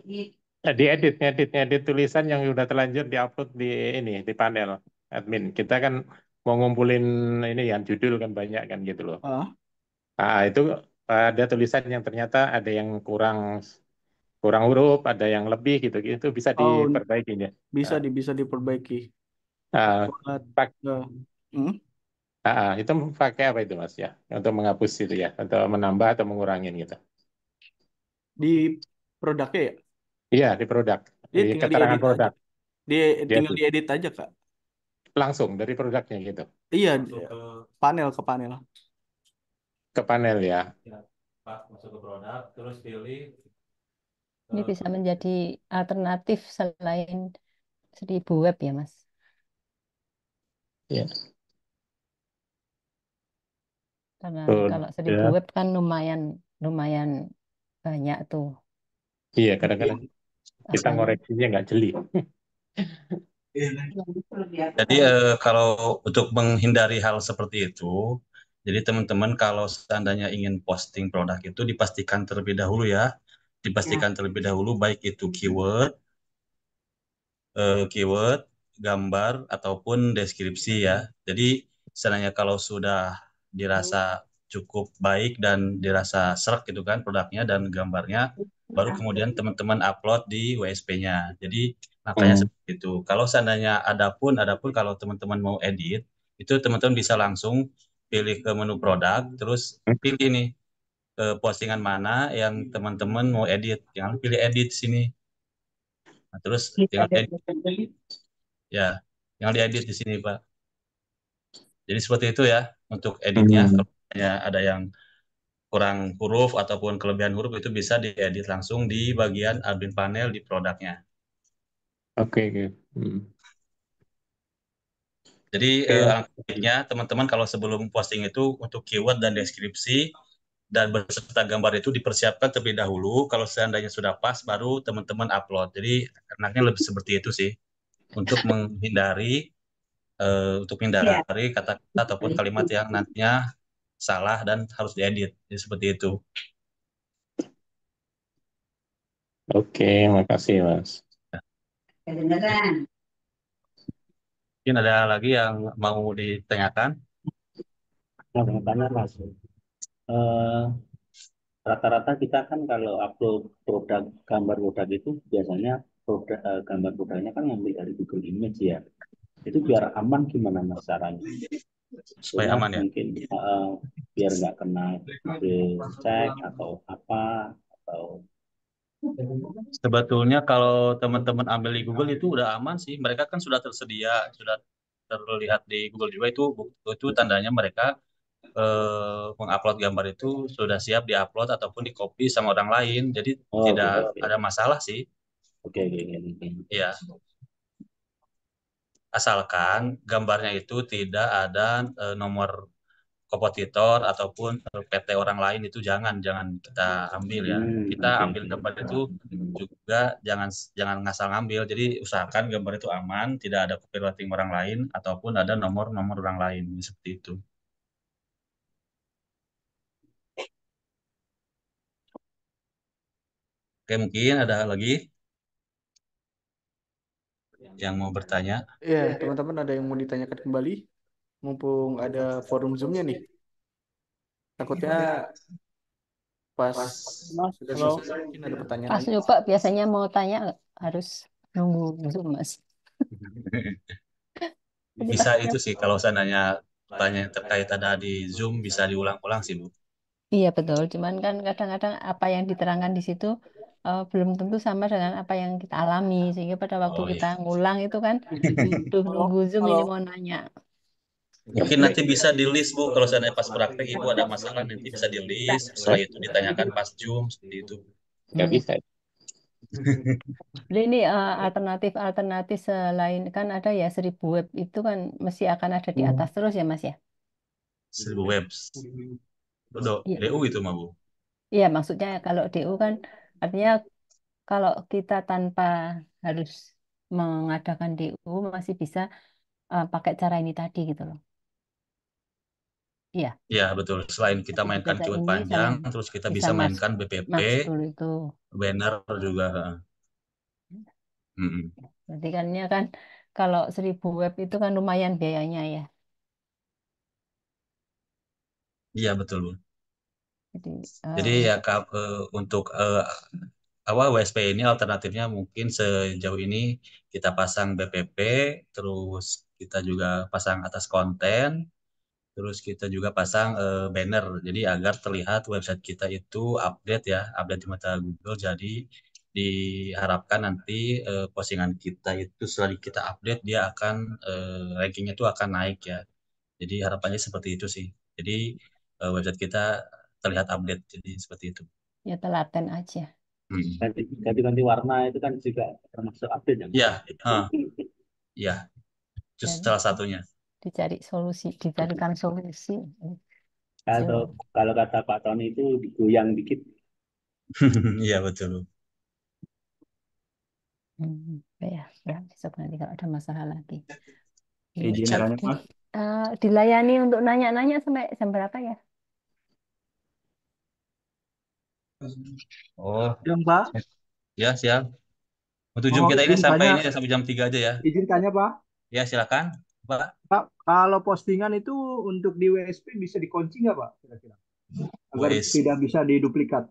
diedit, ngedit tulisan yang udah terlanjur diupload di ini di panel admin. Kita kan mau ngumpulin ini ya judul kan banyak kan gitu loh. Ah, Nah, itu ada tulisan yang ternyata ada yang kurang kurang huruf, ada yang lebih gitu. Itu bisa oh, diperbaiki ya. bisa Nah, bisa diperbaiki. ah, Buat pak- hmm, itu pakai apa itu Mas ya? Untuk menghapus itu ya, untuk menambah atau mengurangin gitu. di produknya ya, Iya, di produk, dia di tinggal keterangan diedit aja. produk. Dia tinggal Diedit diedit aja Kak. langsung dari produknya gitu. Iya, panel ke panel. Ke panel ya. Masuk ke produk, terus pilih Ini bisa menjadi alternatif selain 1000 web ya, Mas. Iya. Karena kalau 1000 Udah. web kan lumayan lumayan banyak tuh Iya, Iya. kadang-kadang kita apanya. ngoreksinya nggak jeli. Jadi kalau untuk menghindari hal seperti itu, jadi teman-teman kalau seandainya ingin posting produk itu dipastikan terlebih dahulu ya, dipastikan terlebih dahulu baik itu keyword, gambar ataupun deskripsi ya. Jadi seandainya kalau sudah dirasa cukup baik dan dirasa serak gitu kan produknya dan gambarnya, baru kemudian teman-teman upload di WSP-nya. Jadi makanya Hmm. seperti itu. Kalau seandainya adapun kalau teman-teman mau edit, itu teman-teman bisa langsung pilih ke menu produk, terus pilih nih postingan mana yang teman-teman mau edit. Jangan pilih edit di sini. Nah, terus tinggal edit ya, tinggal diedit di sini Pak. Jadi seperti itu ya untuk editnya. Hmm. Kalau ada yang kurang huruf ataupun kelebihan huruf itu bisa diedit langsung di bagian admin panel di produknya. Oke, oke. Hmm. Jadi Oke, ya. alangkah baiknya teman-teman kalau sebelum posting itu untuk keyword dan deskripsi dan beserta gambar itu dipersiapkan terlebih dahulu. Kalau seandainya sudah pas, baru teman-teman upload. Jadi enaknya lebih seperti itu sih untuk menghindari kata-kata ataupun kalimat yang nantinya salah dan harus diedit. Jadi seperti itu. Oke, makasih Mas. Mungkin ada lagi yang mau ditanyakan? Nah, mau tanya Mas, eh, rata-rata kita kan kalau upload produk gambar produk itu biasanya gambar produknya kan ngambil dari Google Image ya. Itu biar aman gimana Mas caranya? Supaya Maksudnya aman ya. mungkin biar nggak kena Google cek atau apa atau Sebetulnya kalau teman-teman ambil di Google itu udah aman sih. Mereka kan sudah tersedia, sudah terlihat di Google juga itu tandanya mereka mengupload gambar itu sudah siap diupload ataupun di copy sama orang lain. Jadi oh tidak gitu oke ada masalah sih. oke oke oke. Ya, asalkan gambarnya itu tidak ada nomor kompetitor ataupun PT orang lain itu jangan jangan kita ambil ya. Kita Oke ambil oke. gambar itu juga jangan jangan ngasal ngambil. Jadi usahakan gambar itu aman, tidak ada copywriting orang lain ataupun ada nomor-nomor orang lain seperti itu. Oke, mungkin ada lagi yang mau bertanya. Ya, teman-teman ada yang mau ditanyakan kembali? Mumpung ada forum Zoom-nya nih. Takutnya pas Mas, sudah halo. selesai mungkin ada pertanyaan Pas lagi. lupa biasanya mau tanya harus nunggu Zoom, Mas. Jadi Bisa takutnya itu sih kalau seandainya tanya yang terkait ada di Zoom bisa diulang-ulang sih Bu. iya betul, cuman kan kadang-kadang apa yang diterangkan di situ belum tentu sama dengan apa yang kita alami, sehingga pada waktu Oh kita iya. ngulang itu kan butuh Halo, nunggu Zoom halo. ini mau nanya. Mungkin nanti bisa di list Bu, kalau seandainya pas praktek Ibu ada masalah nanti bisa di list, setelah itu ditanyakan pas Zoom seperti itu. Nggak Hmm. bisa. Jadi ini alternatif selain kan ada ya 1000 web itu kan mesti akan ada di atas terus ya Mas ya. 1000 webs. Iya, DU itu mah Bu. iya maksudnya kalau DU kan artinya kalau kita tanpa harus mengadakan DU masih bisa pakai cara ini tadi gitu loh. Iya, Ya betul. Selain kita masih bisa mainkan cara keyword ini panjang, terus kita bisa bisa masuk mainkan BPP, masuk itu. banner juga. Mm-mm. Berarti kan ini kan kalau 1000 web itu kan lumayan biayanya ya. Iya betul Bu. Jadi Jadi ya untuk apa WSP ini alternatifnya mungkin sejauh ini kita pasang BPP, terus kita juga pasang atas konten, terus kita juga pasang banner. Jadi agar terlihat website kita itu update ya, update di mata Google. Jadi diharapkan nanti postingan kita itu setelah kita update dia akan rankingnya itu akan naik ya. Jadi harapannya seperti itu sih. Jadi website kita terlihat update. Jadi seperti itu. ya telaten aja. Ganti-ganti warna itu kan juga termasuk update ya. Ya, ya, itu Jadi salah satunya. dicarikan solusi. Atau kalau kata Pak Tony itu digoyang dikit. Iya betul. Ya, besok nanti kalau ada masalah lagi. Izin tanya Mas. Dilayani untuk nanya-nanya sampai jam berapa ya? Oh, Yang Pak, ya siap. Untuk Zoom kita ini izin sampai tanya, ini ya, sampai jam 3 aja ya. izin tanya Pak. Ya silakan, Pak. Pak, kalau postingan itu untuk di WSP bisa dikunci nggak Pak? Kira-kira agar WS. tidak bisa diduplikat.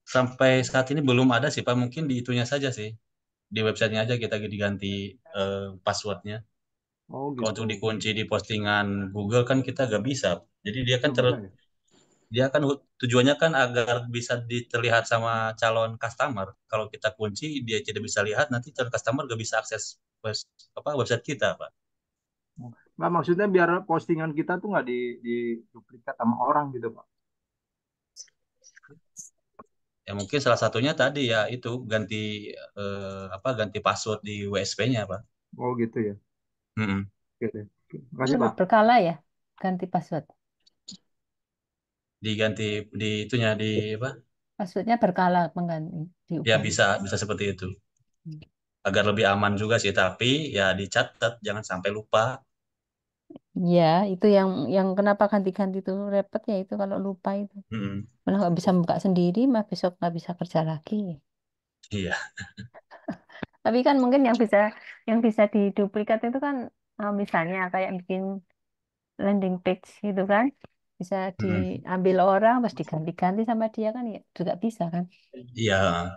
Sampai saat ini belum ada sih Pak, mungkin di itunya saja sih. Di websitenya aja kita diganti passwordnya. Oh Kalau gitu. untuk dikunci di postingan Google kan kita nggak bisa. Jadi dia kan Nggak bisa ya? dia kan tujuannya kan agar bisa terlihat sama calon customer. Kalau kita kunci dia tidak bisa lihat, nanti calon customer nggak bisa akses website kita Pak. Nggak, maksudnya biar postingan kita tuh nggak diduplikat sama orang gitu Pak. Ya mungkin salah satunya tadi ya itu ganti ganti password di WSP-nya Pak. Oh gitu ya. Mm-mm. Oke deh. Makasih Pak. Berkala ya, ganti password. Diganti di itunya di apa? Passwordnya berkala pengganti. Ya Diubah. bisa seperti itu. Agar lebih aman juga sih, tapi ya dicatat jangan sampai lupa. Ya, itu yang kenapa ganti-ganti itu repot ya itu kalau lupa itu. Malah nggak bisa buka sendiri, mah besok nggak bisa kerja lagi. Iya. Tapi kan mungkin yang bisa diduplikat itu kan misalnya kayak bikin landing page gitu kan, bisa diambil orang, pas diganti-ganti sama dia kan ya juga bisa kan. Iya.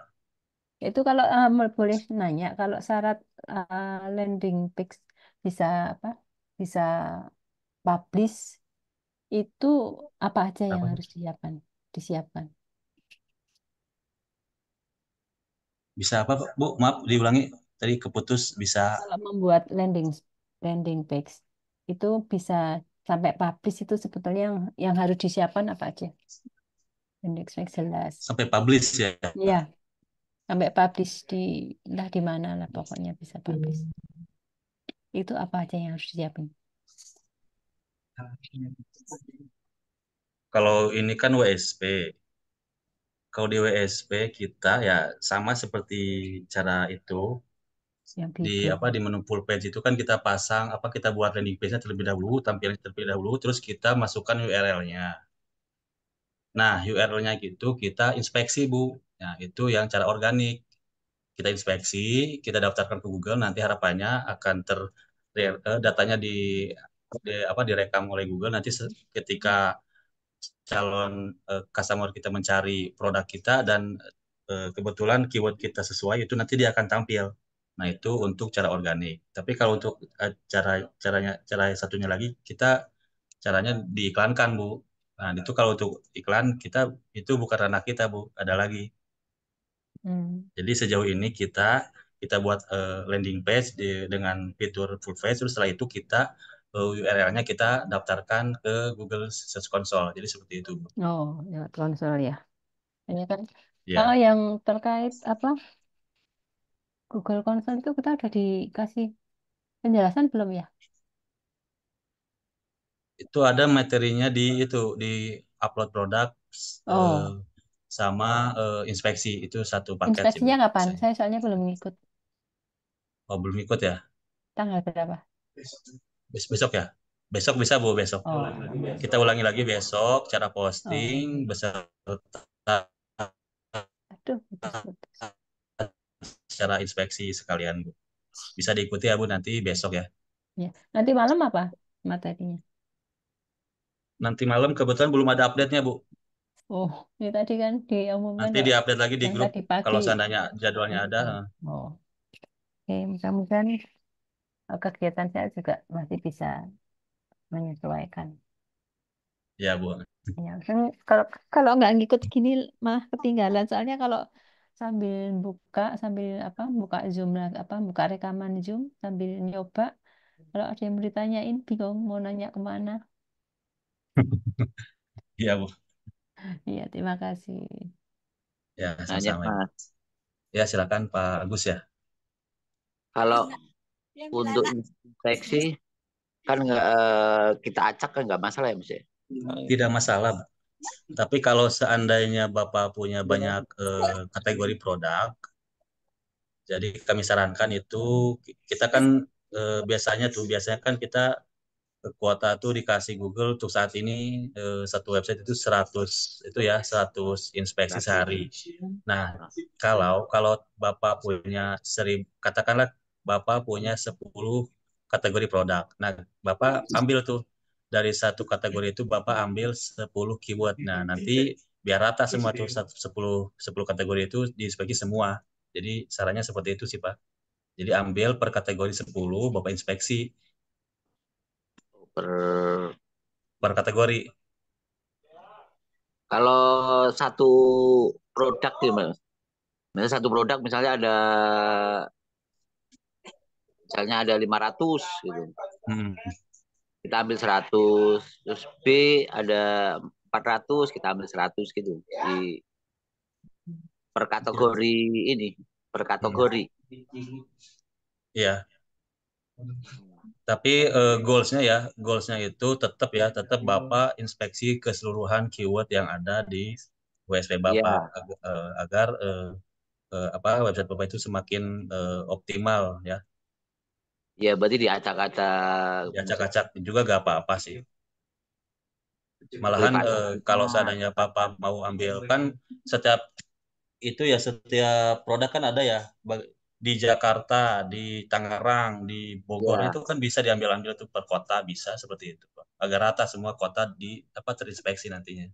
Itu kalau boleh nanya, kalau syarat landing page bisa apa? Bisa publish itu apa aja yang Apa? harus disiapkan? Bisa apa Pak? Bu? Maaf diulangi. Tadi keputus bisa. Kalau membuat landing page itu bisa sampai publish itu sebetulnya yang harus disiapkan apa aja? Landing page jelas. Sampai publish ya. Iya, sampai publish entah di mana lah pokoknya bisa publish. Itu apa aja yang harus disiapin? Kalau ini kan WSP. Kalau di WSP kita ya sama seperti cara itu Yang di di menu full page itu kan kita pasang kita buat landing page-nya terlebih dahulu, tampilan terlebih dahulu, terus kita masukkan URL-nya. Nah, URL-nya gitu kita inspeksi Bu. Nah, itu yang cara organik. Kita inspeksi, kita daftarkan ke Google, nanti harapannya akan datanya direkam oleh Google. Nanti ketika calon customer kita mencari produk kita dan kebetulan keyword kita sesuai, itu nanti dia akan tampil. Nah, itu untuk cara organik. Tapi kalau untuk cara satunya lagi, caranya diiklankan, Bu. Nah, itu kalau untuk iklan kita itu bukan ranah kita, Bu. Ada lagi. Jadi sejauh ini kita kita buat landing page dengan fitur full page, terus setelah itu kita URL-nya kita daftarkan ke Google Search Console. Jadi seperti itu, Bu. Oh, lewat konsol ya. Ini kan Ya, kalau yang terkait apa Google Console itu kita udah dikasih penjelasan belum ya? itu ada materinya di upload produk Oh, sama inspeksi, itu satu paket sih, Bu. inspeksinya kapan? Saya soalnya belum ngikut. Oh, belum ikut ya? Tanggal berapa? Besok ya? Besok bisa, Bu, besok. Oh, Kita ulangi lagi besok cara oh. posting beserta Aduh, putus-putus. secara inspeksi sekalian, Bu. Bisa diikuti ya, Bu, nanti besok ya. Ya. Nanti malam apa materinya? Nanti malam kebetulan belum ada update-nya, Bu. Oh, ini tadi kan diumumkan Nanti kok diupdate lagi di yang grup tadi pagi. kalau seandainya jadwalnya ada. Oh, oke. Mudah-mudahan kegiatan saya juga masih bisa menyesuaikan. Ya, Bu. Ya, kan kalau kalau nggak ngikut gini malah ketinggalan. Soalnya kalau sambil sambil apa, buka Zoom lah, apa, buka rekaman Zoom sambil nyoba, kalau ada yang mau ditanyain, bingung mau nanya kemana. Iya, Bu. Iya, terima kasih. Ya, Nanya sama-sama, Bu. Mas, Ya, silakan Pak Agus ya. kalau untuk inspeksi kan nggak kita acak kan nggak masalah ya Mas ya? Tidak masalah, Bu. Tapi kalau seandainya Bapak punya banyak kategori produk, jadi kami sarankan itu kita kan biasanya kan kita kuota tuh dikasih Google untuk saat ini satu website itu 100 inspeksi sehari. Nah, kalau Bapak punya katakanlah Bapak punya 10 kategori produk. Nah, Bapak ambil tuh dari satu kategori itu Bapak ambil 10 keyword. Nah, nanti biar rata semua tuh 10 kategori itu diinspeksi semua. Jadi sarannya seperti itu sih, Pak. Jadi ambil per kategori 10, Bapak inspeksi Per per kategori. kalau satu produk gitu Mas. Misalnya satu produk misalnya ada 500 gitu. Hmm. Kita ambil 100, terus B ada 400, kita ambil 100 gitu. Per kategori ini, per kategori. Iya. Tapi goalsnya itu tetap Bapak inspeksi keseluruhan keyword yang ada di WSP Bapak Iya, agar website Bapak itu semakin optimal ya. iya berarti diacak-acak. Diacak-acak juga gak apa-apa sih. Malahan kalau seandainya Bapak mau ambil kan setiap produk kan ada ya di Jakarta, di Tangerang, di Bogor Ya. itu kan bisa diambil-ambil tuh per kota bisa seperti itu, Pak. Agar rata semua kota terinspeksi nantinya.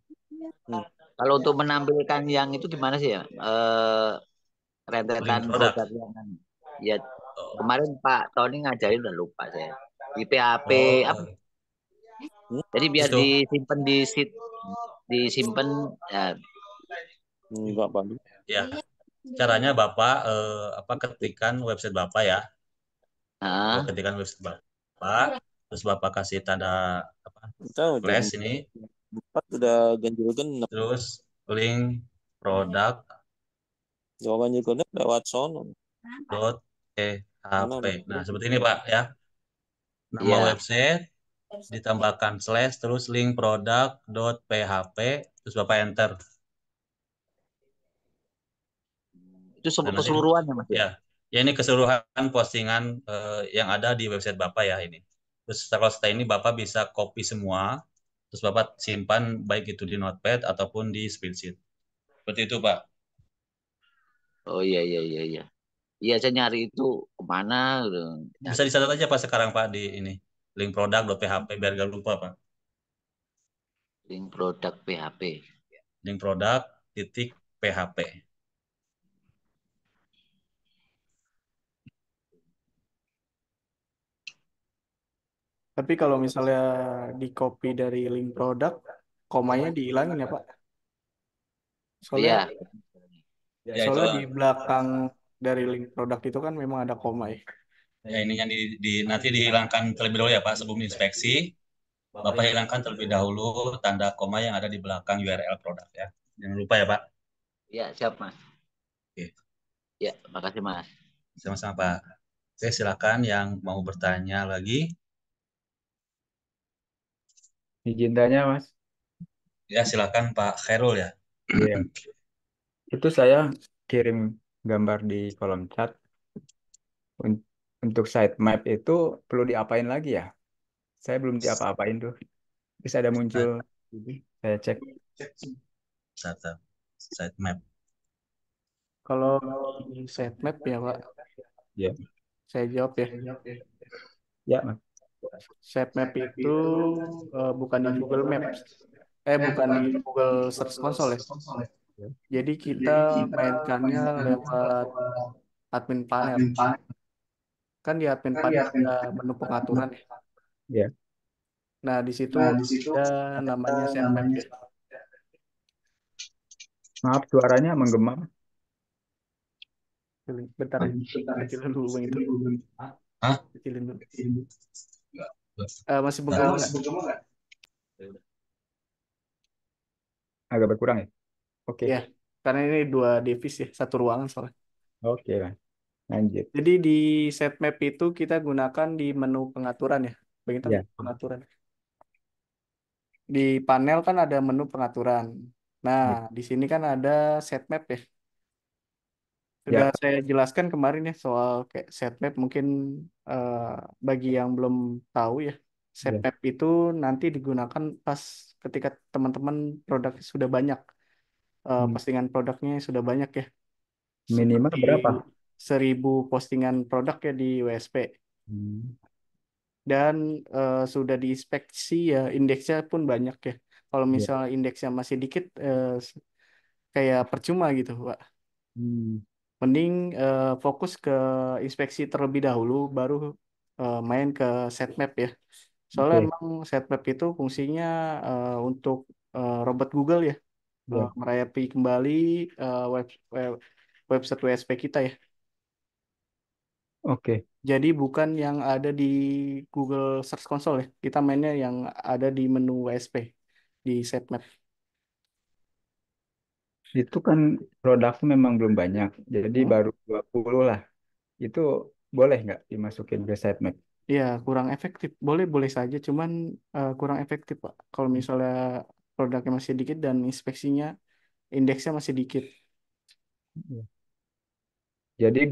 Kalau untuk menampilkan yang itu gimana sih ya? Rentetan Link produk. produk yang ya kemarin Pak Tony ngajarin udah lupa saya. Di PHP apa? Jadi biar Itu. disimpan ya. Enggak, Pak. Ya. Caranya Bapak ketikan website Bapak ya. Ketikan website Bapak, terus Bapak kasih tanda flash ini. Empat udah ganjil genap. Terus link produk Jawaban ganjil genap lewat sono. .php. Nah, seperti ini Pak ya. Nama website ditambahkan slash terus link produk.php terus Bapak enter. Itu keseluruhan ya Mas ya? Ya ini keseluruhan postingan yang ada di website Bapak ya ini. Terus setelah ini Bapak bisa copy semua, terus Bapak simpan baik itu di Notepad ataupun di spreadsheet. Seperti itu Pak. Oh iya. Iya saya nyari itu kemana? Bisa dicatat aja Pak sekarang Pak di ini link produk.php biar gak lupa Pak. Link produk PHP. Link produk.php. Tapi kalau misalnya di copy dari link produk, komanya dihilangin ya Pak? Soalnya, Iya. soalnya di belakang dari link produk itu kan memang ada koma ya. Ya, ini yang nanti dihilangkan terlebih dahulu ya Pak sebelum inspeksi. Bapak hilangkan terlebih dahulu tanda koma yang ada di belakang URL produk ya. Jangan lupa ya Pak. Ya, siap, Mas. Oke, Ya, makasih, Mas. sama-sama Pak. Oke, silakan yang mau bertanya lagi. Izin tanya, Mas. Ya, silakan Pak Khairul ya. Iya. Itu saya kirim gambar di kolom chat. Un- Untuk sitemap itu perlu diapain lagi ya? Saya belum diapa-apain tuh. Terus ada muncul, saya cek. Sitemap. Kalau di sitemap ya Pak, Ya, saya jawab ya. ya, Mas. Sitemap itu bukan di Google Maps, bukan di Google Search Console ya. Jadi kita mainkannya lewat admin panel. Kan di admin panel ada menu pengaturan ya. Ya. Nah, di situ ada namanya sitemap ya. Maaf, suaranya menggema. Bentar ya, kecilin dulu Bang itu. Hah? Kecilin dulu. Masih menggema nggak? Agak berkurang ya? Oke. Ya, karena ini 2 device ya, satu ruangan soalnya. Oke, Mas. Lanjut. Jadi di sitemap itu kita gunakan di menu pengaturan ya. Begitu Ya. pengaturan. Di panel kan ada menu pengaturan. Nah, Ya. di sini kan ada sitemap ya. Ya. Sudah saya jelaskan kemarin ya soal kayak sitemap mungkin eh, bagi yang belum tahu ya. Ya. Sitemap itu nanti digunakan pas ketika teman-teman produk sudah banyak. Postingan produknya sudah banyak ya. Minimal Seperti berapa? 1.000 postingan produk ya di WSP. Dan sudah diinspeksi ya indeksnya pun banyak ya. Kalau Ya. misalnya indeksnya masih dikit kayak percuma gitu Pak. Mending fokus ke inspeksi terlebih dahulu baru main ke sitemap ya. Soalnya Oke. emang sitemap itu fungsinya untuk robot Google ya. Ya. Merayapi kembali website WSP kita ya. Oke. Jadi bukan yang ada di Google Search Console ya. Kita mainnya yang ada di menu WSP di sitemap. Itu kan produknya memang belum banyak. Jadi baru 20 lah. Itu boleh nggak dimasukin ke sitemap? Ya, kurang efektif. Boleh-boleh saja, cuman kurang efektif, Pak. Kalau misalnya produknya masih dikit dan inspeksinya, indeksnya masih dikit. Ya. Jadi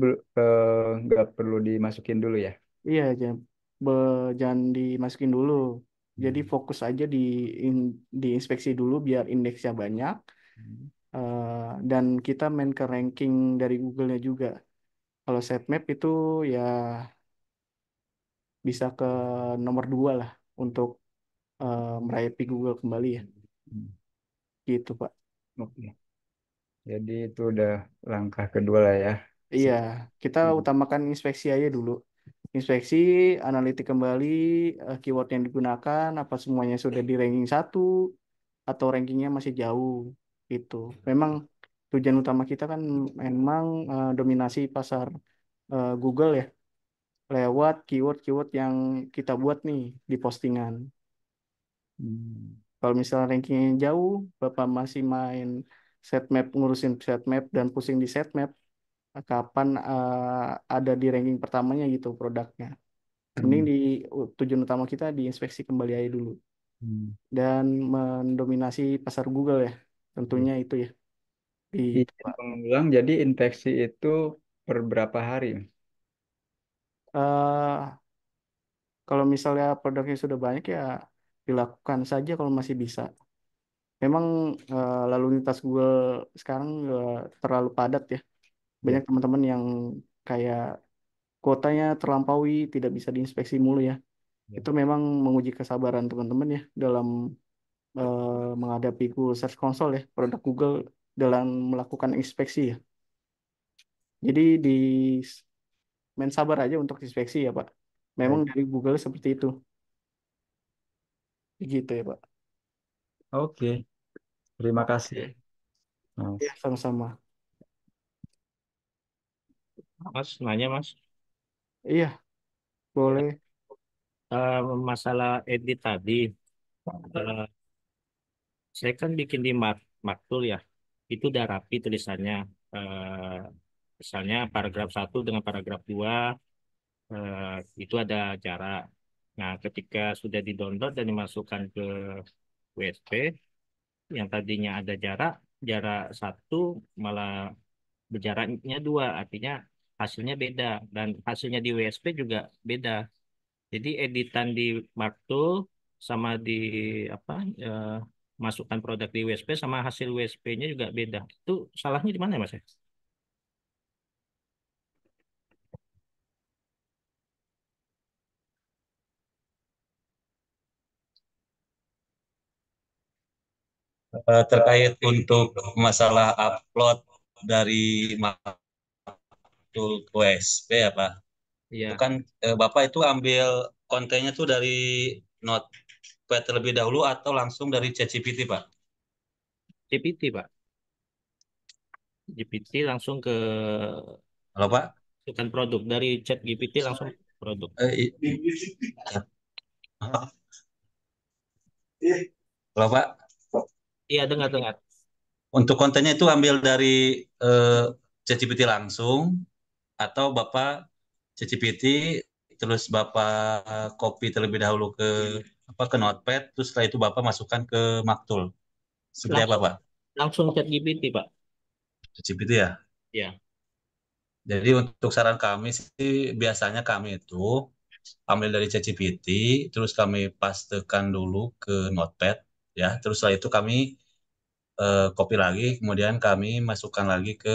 nggak perlu dimasukin dulu ya? Iya, jangan dimasukin dulu. Jadi fokus aja di inspeksi dulu biar indeksnya banyak. Dan kita main ke ranking dari Google-nya juga. Kalau sitemap itu ya bisa ke nomor 2 lah untuk merayapi Google kembali ya. Gitu, Pak. Oke. Jadi itu udah langkah kedua lah ya. Iya, kita utamakan inspeksi aja dulu. Inspeksi, analitik kembali keyword yang digunakan, apa semuanya sudah di ranking 1 atau rankingnya masih jauh gitu. Memang tujuan utama kita kan memang dominasi pasar Google ya, lewat keyword-keyword yang kita buat nih di postingan. Kalau misalnya rankingnya jauh, Bapak masih main sitemap, ngurusin sitemap dan pusing di sitemap, kapan ada di ranking pertamanya gitu produknya. Mending tujuan utama kita diinspeksi kembali aja dulu dan mendominasi pasar Google ya, tentunya itu ya. Itu, Izin Pak. mengulang, jadi infeksi itu per berapa hari? Eh, Kalau misalnya produknya sudah banyak ya dilakukan saja kalau masih bisa. Memang lalu lintas Google sekarang terlalu padat ya. Banyak Ya. teman-teman yang kayak kuotanya terlampaui, tidak bisa diinspeksi mulu ya. Ya. Itu memang menguji kesabaran teman-teman ya dalam menghadapi Google Search Console ya, produk Google dalam melakukan inspeksi ya. Jadi di main sabar aja untuk inspeksi ya Pak. Memang Baik. dari Google seperti itu. Gitu ya Pak. Oke, terima kasih, Oke. Mas. Ya, sama-sama. Mas, nanya Mas. Iya, boleh. Masalah edit tadi, eh, saya kan bikin di Maktul ya, itu udah rapi tulisannya. Eh, Misalnya paragraf 1 dengan paragraf 2, itu ada jarak. Nah, ketika sudah di-download dan dimasukkan ke USB, yang tadinya ada jarak, jarak 1 malah berjaraknya 2, artinya hasilnya beda. Dan hasilnya di WSP juga beda. Jadi editan di Marktool sama di apa eh, masukkan produk di WSP sama hasil WSP-nya juga beda. Itu salahnya di mana ya, Mas? Terkait untuk masalah upload dari Maktul ke WSP ya Pak. Itu Iya, kan Bapak itu ambil kontennya tuh dari Notepad terlebih dahulu atau langsung dari ChatGPT Pak? GPT, Pak. GPT langsung ke Halo Pak? masukkan produk dari chat GPT langsung produk. Halo Pak? Iya, dengar-dengar. Untuk kontennya itu ambil dari ChatGPT langsung atau Bapak ChatGPT terus Bapak copy terlebih dahulu ke Notepad terus setelah itu Bapak masukkan ke Maktul. Seperti apa Langsung Pak? langsung chat GPT, Pak. ChatGPT ya. Ya. Jadi untuk saran kami sih biasanya kami itu ambil dari ChatGPT terus kami pastekan dulu ke Notepad ya. Terus setelah itu kami copy lagi kemudian kami masukkan lagi ke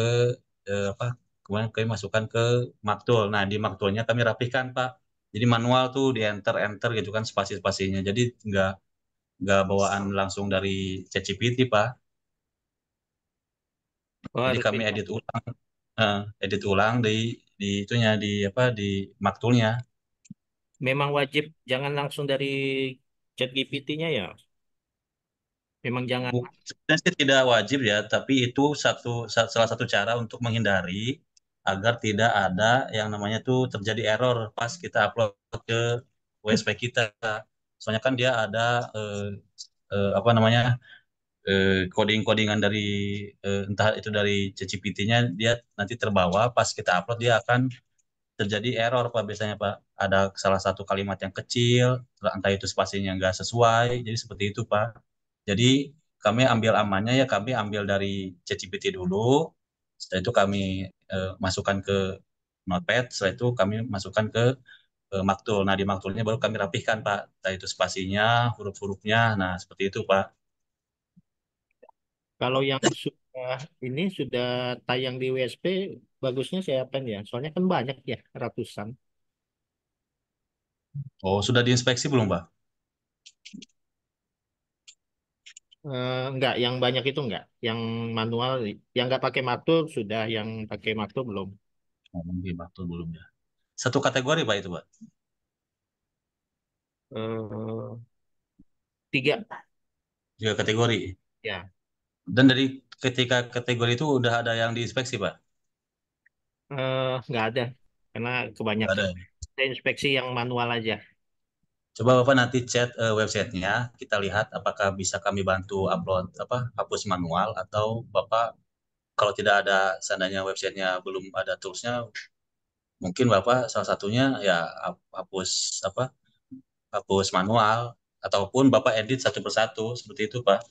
apa? Kemudian kami masukkan ke Maktul. Nah, di Maktulnya kami rapihkan, Pak. Jadi manual tuh di enter gitu kan spasi-spasinya. Jadi nggak bawaan langsung dari ChatGPT, Pak. Oh, Jadi harus kami beda. edit ulang di itunya di apa di Maktulnya. Memang wajib jangan langsung dari chat GPT-nya ya. Memang jangan. Sebenarnya sih tidak wajib ya, tapi itu salah satu cara untuk menghindari agar tidak ada yang namanya tuh terjadi error pas kita upload ke WSP kita. Soalnya kan dia ada apa namanya codingan dari entah itu dari ChatGPT-nya dia nanti terbawa pas kita upload dia akan terjadi error Pak biasanya Pak. Ada salah satu kalimat yang kecil, entah itu spasinya nggak sesuai, jadi seperti itu Pak. Jadi kami ambil amannya ya kami ambil dari ChatGPT dulu, setelah itu kami masukkan ke Notepad, setelah itu kami masukkan ke Maktul. Nah di Maktulnya baru kami rapihkan Pak, entah itu spasinya, huruf-hurufnya, nah seperti itu Pak. Kalau yang sudah tayang di WSP, bagusnya saya apain ya? Soalnya kan banyak ya, ratusan. Oh sudah diinspeksi belum Pak? Enggak, yang banyak itu enggak. Yang manual, yang enggak pakai maktul sudah, yang pakai maktul belum. Oh, di Maktul belum ya. Satu kategori Pak itu Pak? Eh, 3, 3 kategori. ya. Dan dari ketika kategori itu udah ada yang diinspeksi Pak? Enggak ada, karena Nggak kebanyakan ada. saya inspeksi yang manual aja. Coba Bapak nanti chat websitenya, kita lihat apakah bisa kami bantu upload apa hapus manual atau Bapak kalau tidak ada seandainya websitenya belum ada toolsnya, mungkin Bapak salah satunya ya hapus apa hapus manual ataupun Bapak edit satu persatu seperti itu Pak.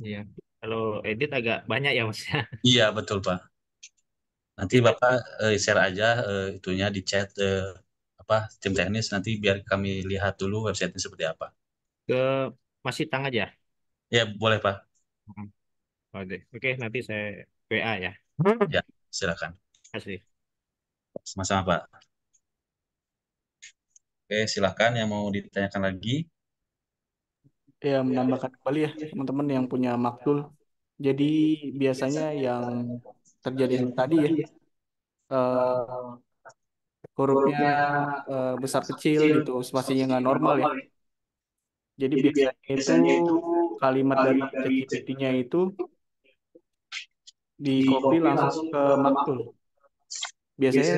Iya. Kalau edit agak banyak ya Mas. Iya betul Pak. Nanti Bisa Bapak share aja itunya di chat apa tim teknis nanti biar kami lihat dulu websitenya seperti apa. ke masih tang aja. Ya boleh Pak. Hmm. Oke, oke, nanti saya WA ya. Ya silakan. Kasih. Sama-sama Pak. Oke, silakan yang mau ditanyakan lagi. Ya, menambahkan kembali ya teman-teman yang punya Maktul. Jadi biasanya yang terjadi tadi ya, eh, hurufnya besar kecil gitu, spasinya nggak normal ya. Jadi biasanya itu kalimat dari ChatGPT-nya itu di copy langsung ke Maktul. biasanya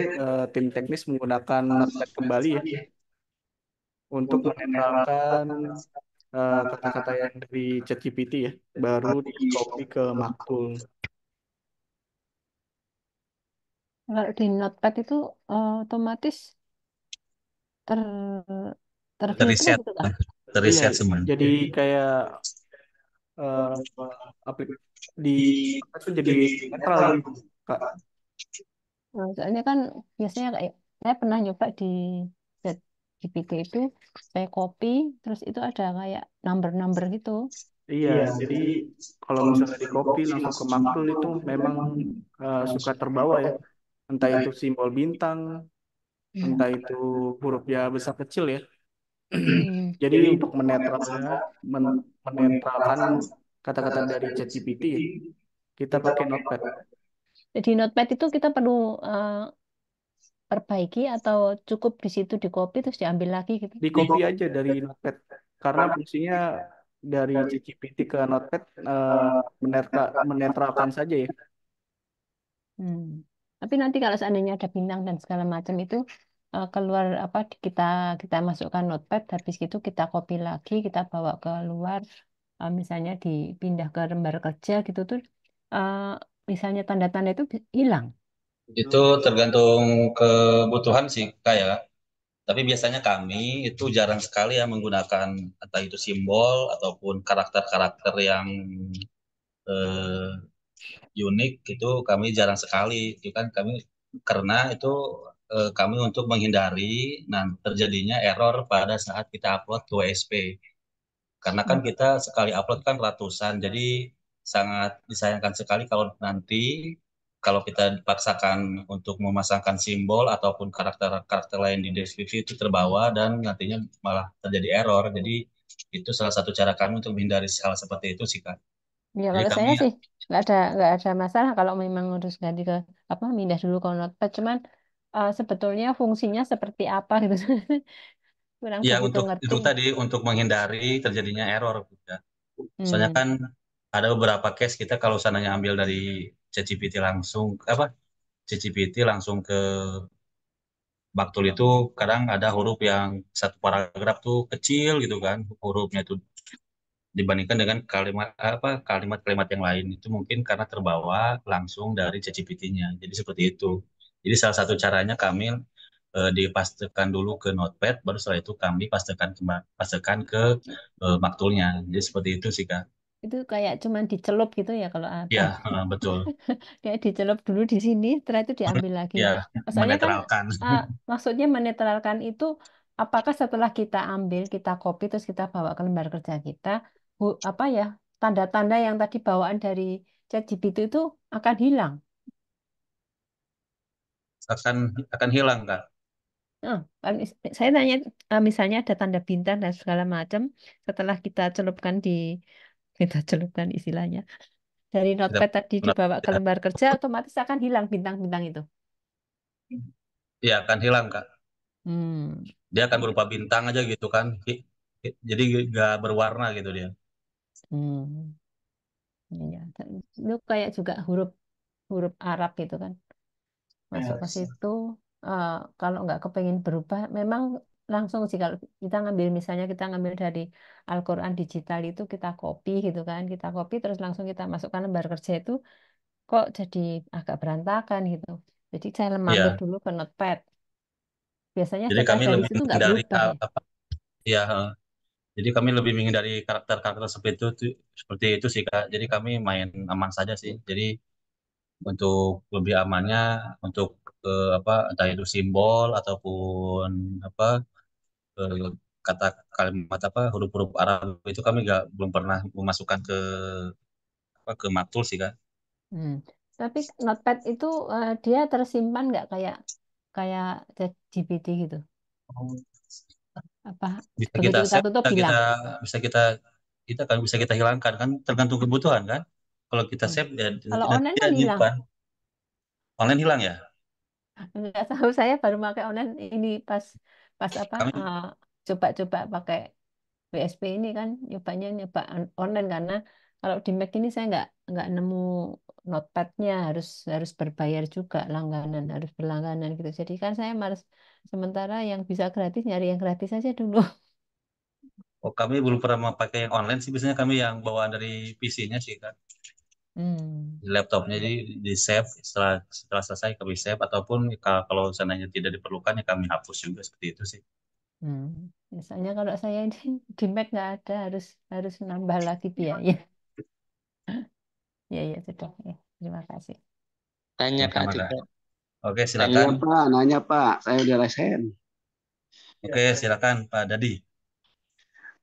tim teknis menggunakan notepad kembali ya untuk menetralkan kata-kata yang dari ChatGPT ya, baru di copy ke Maktul. Kalau di Notepad itu otomatis ter terfilter Teriset, gitu kan? Iya, teriset semua. jadi kayak eh, aplik di itu jadi netral gitu, Kak. Soalnya kan biasanya kayak saya pernah nyoba di GPT itu, saya copy, terus itu ada kayak number-number gitu. Iya, jadi kalau misalnya di copy langsung ke Maktul itu memang suka terbawa ya, entah itu simbol bintang, entah itu hurufnya besar kecil ya. Jadi untuk menetralkan kata-kata dari ChatGPT ya, kita pakai Notepad. Jadi Notepad itu kita perlu perbaiki atau cukup di situ di copy terus diambil lagi gitu. Di copy aja dari Notepad karena fungsinya dari ChatGPT ke Notepad menetralkan saja ya. Hmm. Tapi nanti kalau seandainya ada bintang dan segala macam itu keluar apa kita kita masukkan notepad, habis itu kita copy lagi, kita bawa keluar, misalnya dipindah ke lembar kerja gitu tuh, eh, misalnya tanda-tanda itu hilang. Itu tergantung kebutuhan sih kayak. Tapi biasanya kami itu jarang sekali ya menggunakan entah itu simbol ataupun karakter-karakter yang eh, unik itu kami jarang sekali. Itu kan kami karena itu kami untuk menghindari terjadinya error pada saat kita upload ke WSP. Karena kan kita sekali upload kan ratusan, jadi sangat disayangkan sekali kalau nanti kalau kita dipaksakan untuk memasangkan simbol ataupun karakter-karakter lain di deskripsi itu terbawa dan nantinya malah terjadi error. Jadi itu salah satu cara kami untuk menghindari hal seperti itu sih Kak. Ya Jadi kalau kami saya sih nggak ada masalah kalau memang harus ganti ke apa pindah dulu ke notepad, cuman sebetulnya fungsinya seperti apa gitu. Kurang ya begitu untuk ngerti. itu tadi untuk menghindari terjadinya error ya. Soalnya Hmm. kan ada beberapa case kita kalau seandainya ambil dari ChatGPT langsung apa ChatGPT langsung ke Baktul itu kadang ada huruf yang satu paragraf tuh kecil gitu kan hurufnya tuh dibandingkan dengan kalimat-kalimat yang lain itu mungkin karena terbawa langsung dari ChatGPT-nya. Jadi seperti itu. Jadi salah satu caranya kami dipastekan dulu ke Notepad, baru setelah itu kami pastekan ke maktulnya. Jadi seperti itu sih Kak. Itu kayak cuman dicelup gitu ya kalau apa. Ya, betul. Kayak dicelup dulu di sini, setelah itu diambil lagi. Ya, Soalnya kan menetralkan. maksudnya menetralkan itu apakah setelah kita ambil, kita copy terus kita bawa ke lembar kerja kita, apa ya, tanda-tanda yang tadi bawaan dari ChatGPT itu akan hilang. akan hilang Kak. Nah, kan saya tanya, misalnya ada tanda bintang dan segala macam, setelah kita celupkan istilahnya dari Kita notepad tadi dibawa ke lembar kerja, otomatis akan hilang bintang-bintang itu. ya akan hilang Kak. Hmm. Dia akan berupa bintang aja gitu kan. Jadi nggak berwarna gitu dia. Hmm. Iya. Itu kayak juga huruf huruf Arab itu kan masuk ke situ. eh, Kalau nggak kepengen berubah, memang langsung sih kalau kita ngambil misalnya kita ngambil dari Al-Quran digital itu kita copy gitu kan, kita copy terus langsung kita masukkan lembar kerja itu kok jadi agak berantakan gitu. Jadi saya mampir Iya. dulu ke Notepad. Biasanya Jadi setelah kami dari lebih situ nggak menghindari berubah ya. ya, jadi kami lebih menghindari karakter-karakter seperti itu sih Kak. Jadi kami main aman saja sih. Jadi untuk lebih amannya untuk apa entah itu simbol ataupun apa eh, kata kalimat apa huruf-huruf Arab itu kami nggak belum pernah memasukkan ke Maktul sih Kak. Hmm. Tapi Notepad itu dia tersimpan nggak kayak kayak ChatGPT gitu? Apa Bisa begitu kita kita save, tutup bisa kita hilang? bisa kita kita kan bisa kita hilangkan kan tergantung kebutuhan kan. Kalau kita Hmm. save ya Kalau nanti online dia kan hilang. nyimpan. Online hilang ya. Nggak tahu, saya baru pakai online ini pas pas apa Kami coba-coba pakai WSP ini kan, nyoba online karena kalau di Mac ini saya nggak nemu notepad-nya harus berbayar juga, langganan harus berlangganan gitu. Jadi kan saya males, sementara yang bisa gratis nyari yang gratis aja dulu. Oh, kami belum pernah pakai yang online sih. Biasanya kami yang bawaan dari PC-nya sih, Kak. Hmm. Di laptopnya di save setelah selesai kami save ataupun kalau seandainya tidak diperlukan ya kami hapus juga seperti itu sih. Misalnya kalau saya di Mac nggak ada, harus nambah lagi biaya. Ya, ya sudah. Ya, terima kasih. Tanya Kak Sama-sama, Kak. juga. Oke, Iya silakan. Pak, nanya Pak, saya udah resen. Oke, silakan Pak Dadi.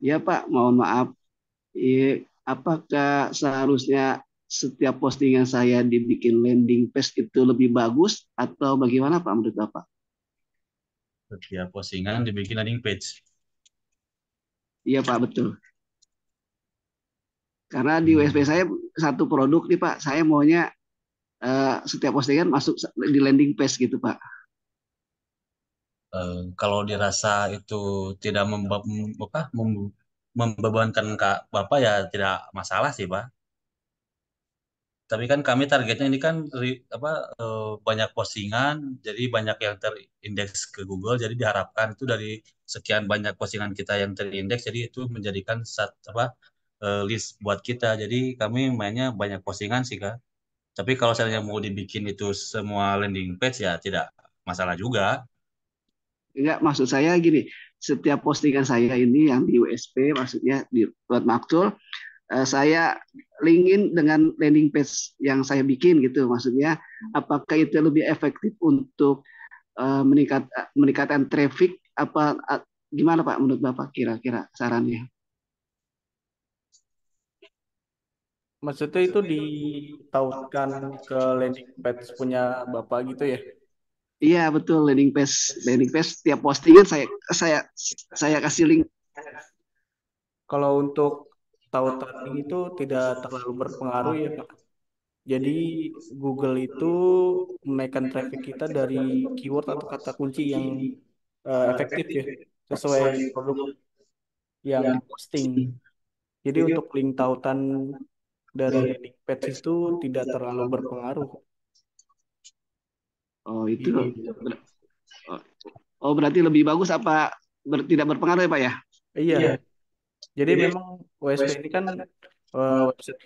Iya Pak, mohon maaf. Apakah seharusnya setiap postingan saya dibikin landing page itu lebih bagus atau bagaimana Pak menurut Bapak? Setiap postingan dibikin landing page. Iya Pak, betul. Karena di WSP saya satu produk nih Pak, saya maunya setiap postingan masuk di landing page gitu Pak. Kalau dirasa itu tidak membebankan Kak Bapak ya tidak masalah sih Pak. Tapi kan kami targetnya ini kan banyak postingan, jadi banyak yang terindeks ke Google, jadi diharapkan itu dari sekian banyak postingan kita yang terindeks, jadi itu menjadikan list buat kita. Jadi kami mainnya banyak postingan sih Kak. Tapi kalau misalnya mau dibikin itu semua landing page ya tidak masalah juga. Enggak, maksud saya gini, setiap postingan saya ini yang di WSP, maksudnya di Buat Maktul, saya linkin dengan landing page yang saya bikin gitu. Maksudnya, apakah itu lebih efektif untuk meningkatkan traffic? Gimana Pak menurut Bapak kira-kira sarannya? Maksudnya itu ditautkan ke landing page punya Bapak gitu ya? Iya betul, landing page tiap postingan saya kasih link. Kalau untuk tautan link itu tidak terlalu berpengaruh ya Pak. Jadi Google itu menaikkan traffic kita dari keyword atau kata kunci yang efektif ya, sesuai produk yang diposting. Jadi untuk link tautan dari landing page itu tidak terlalu berpengaruh. Oh itu, berarti lebih bagus apa tidak berpengaruh ya Pak ya? Iya. Jadi memang WSP ini kan website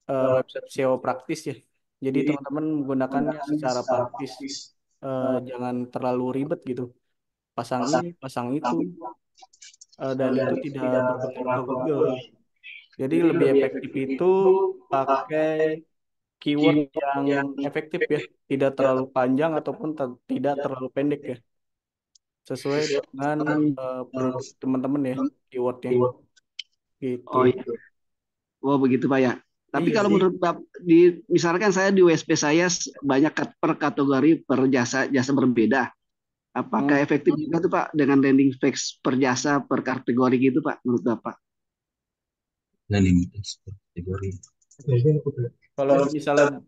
website SEO praktis ya. Jadi teman-teman menggunakannya secara praktis, jangan terlalu ribet gitu. Pasang ini, pasang itu, dan itu tidak berpengaruh ke Google. Jadi lebih efektif itu pakai keyword yang efektif ya, tidak terlalu panjang ataupun tidak terlalu pendek ya, sesuai dengan produk teman-teman ya, keywordnya gitu. Oh iya. Oh begitu Pak ya. Tapi Iya kalau sih. menurut Bapak, misalkan saya di WSP saya banyak per kategori per jasa berbeda. Apakah efektif juga tuh Pak dengan landing page per jasa per kategori gitu Pak menurut Bapak? Landing page per kategori. Kalau misalnya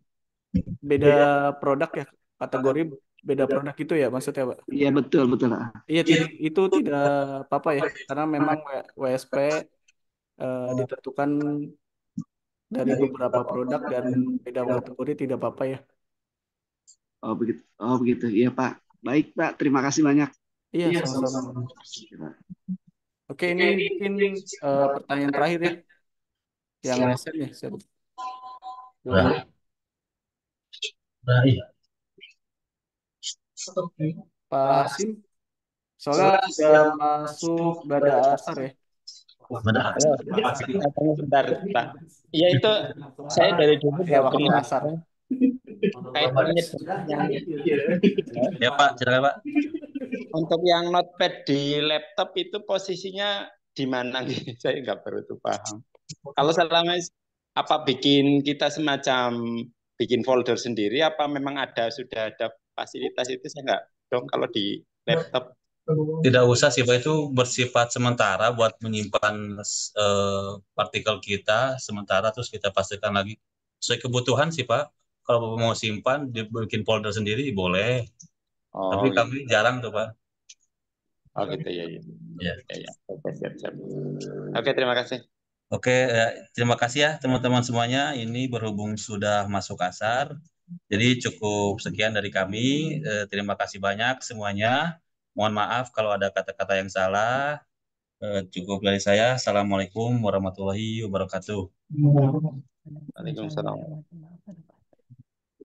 beda produk ya, kategori beda produk itu ya maksudnya Pak? Iya betul betul. Iya, itu tidak apa-apa ya, karena memang WSP ditentukan dari beberapa produk dan beda kategori tidak apa-apa ya. Oh begitu. Oh begitu. Iya Pak. Baik Pak. Terima kasih banyak. Iya, sama-sama. Oke, ini mungkin pertanyaan terakhir ya, yang recent ya. Iya. Pak Hasim, soalnya sudah masuk pada asar ya. Bentar, Pak. Iya itu saya dari dulu Ya, nggak waktu pernah asar. kaitannya Ya Pak, silakan Pak. Untuk yang notepad di laptop itu posisinya di mana nih? Saya nggak begitu paham. Kalau selama apa bikin kita semacam bikin folder sendiri, apa memang sudah ada fasilitas itu saya nggak dong kalau di laptop. Tidak usah sih Pak, itu bersifat sementara buat menyimpan partikel kita sementara, terus kita pastikan lagi sesuai kebutuhan sih Pak. Kalau Bapak mau simpan dibikin folder sendiri boleh. Tapi gitu. kami jarang tuh Pak. Oh gitu ya. Ya. Oke, siap. Oke, terima kasih. Oke, terima kasih ya teman-teman semuanya. Ini berhubung sudah masuk asar, jadi cukup sekian dari kami. Terima kasih banyak semuanya. Mohon maaf kalau ada kata-kata yang salah. Cukup dari saya. Assalamualaikum warahmatullahi wabarakatuh. Waalaikumsalam. Waalaikumsalam warahmatullahi wabarakatuh.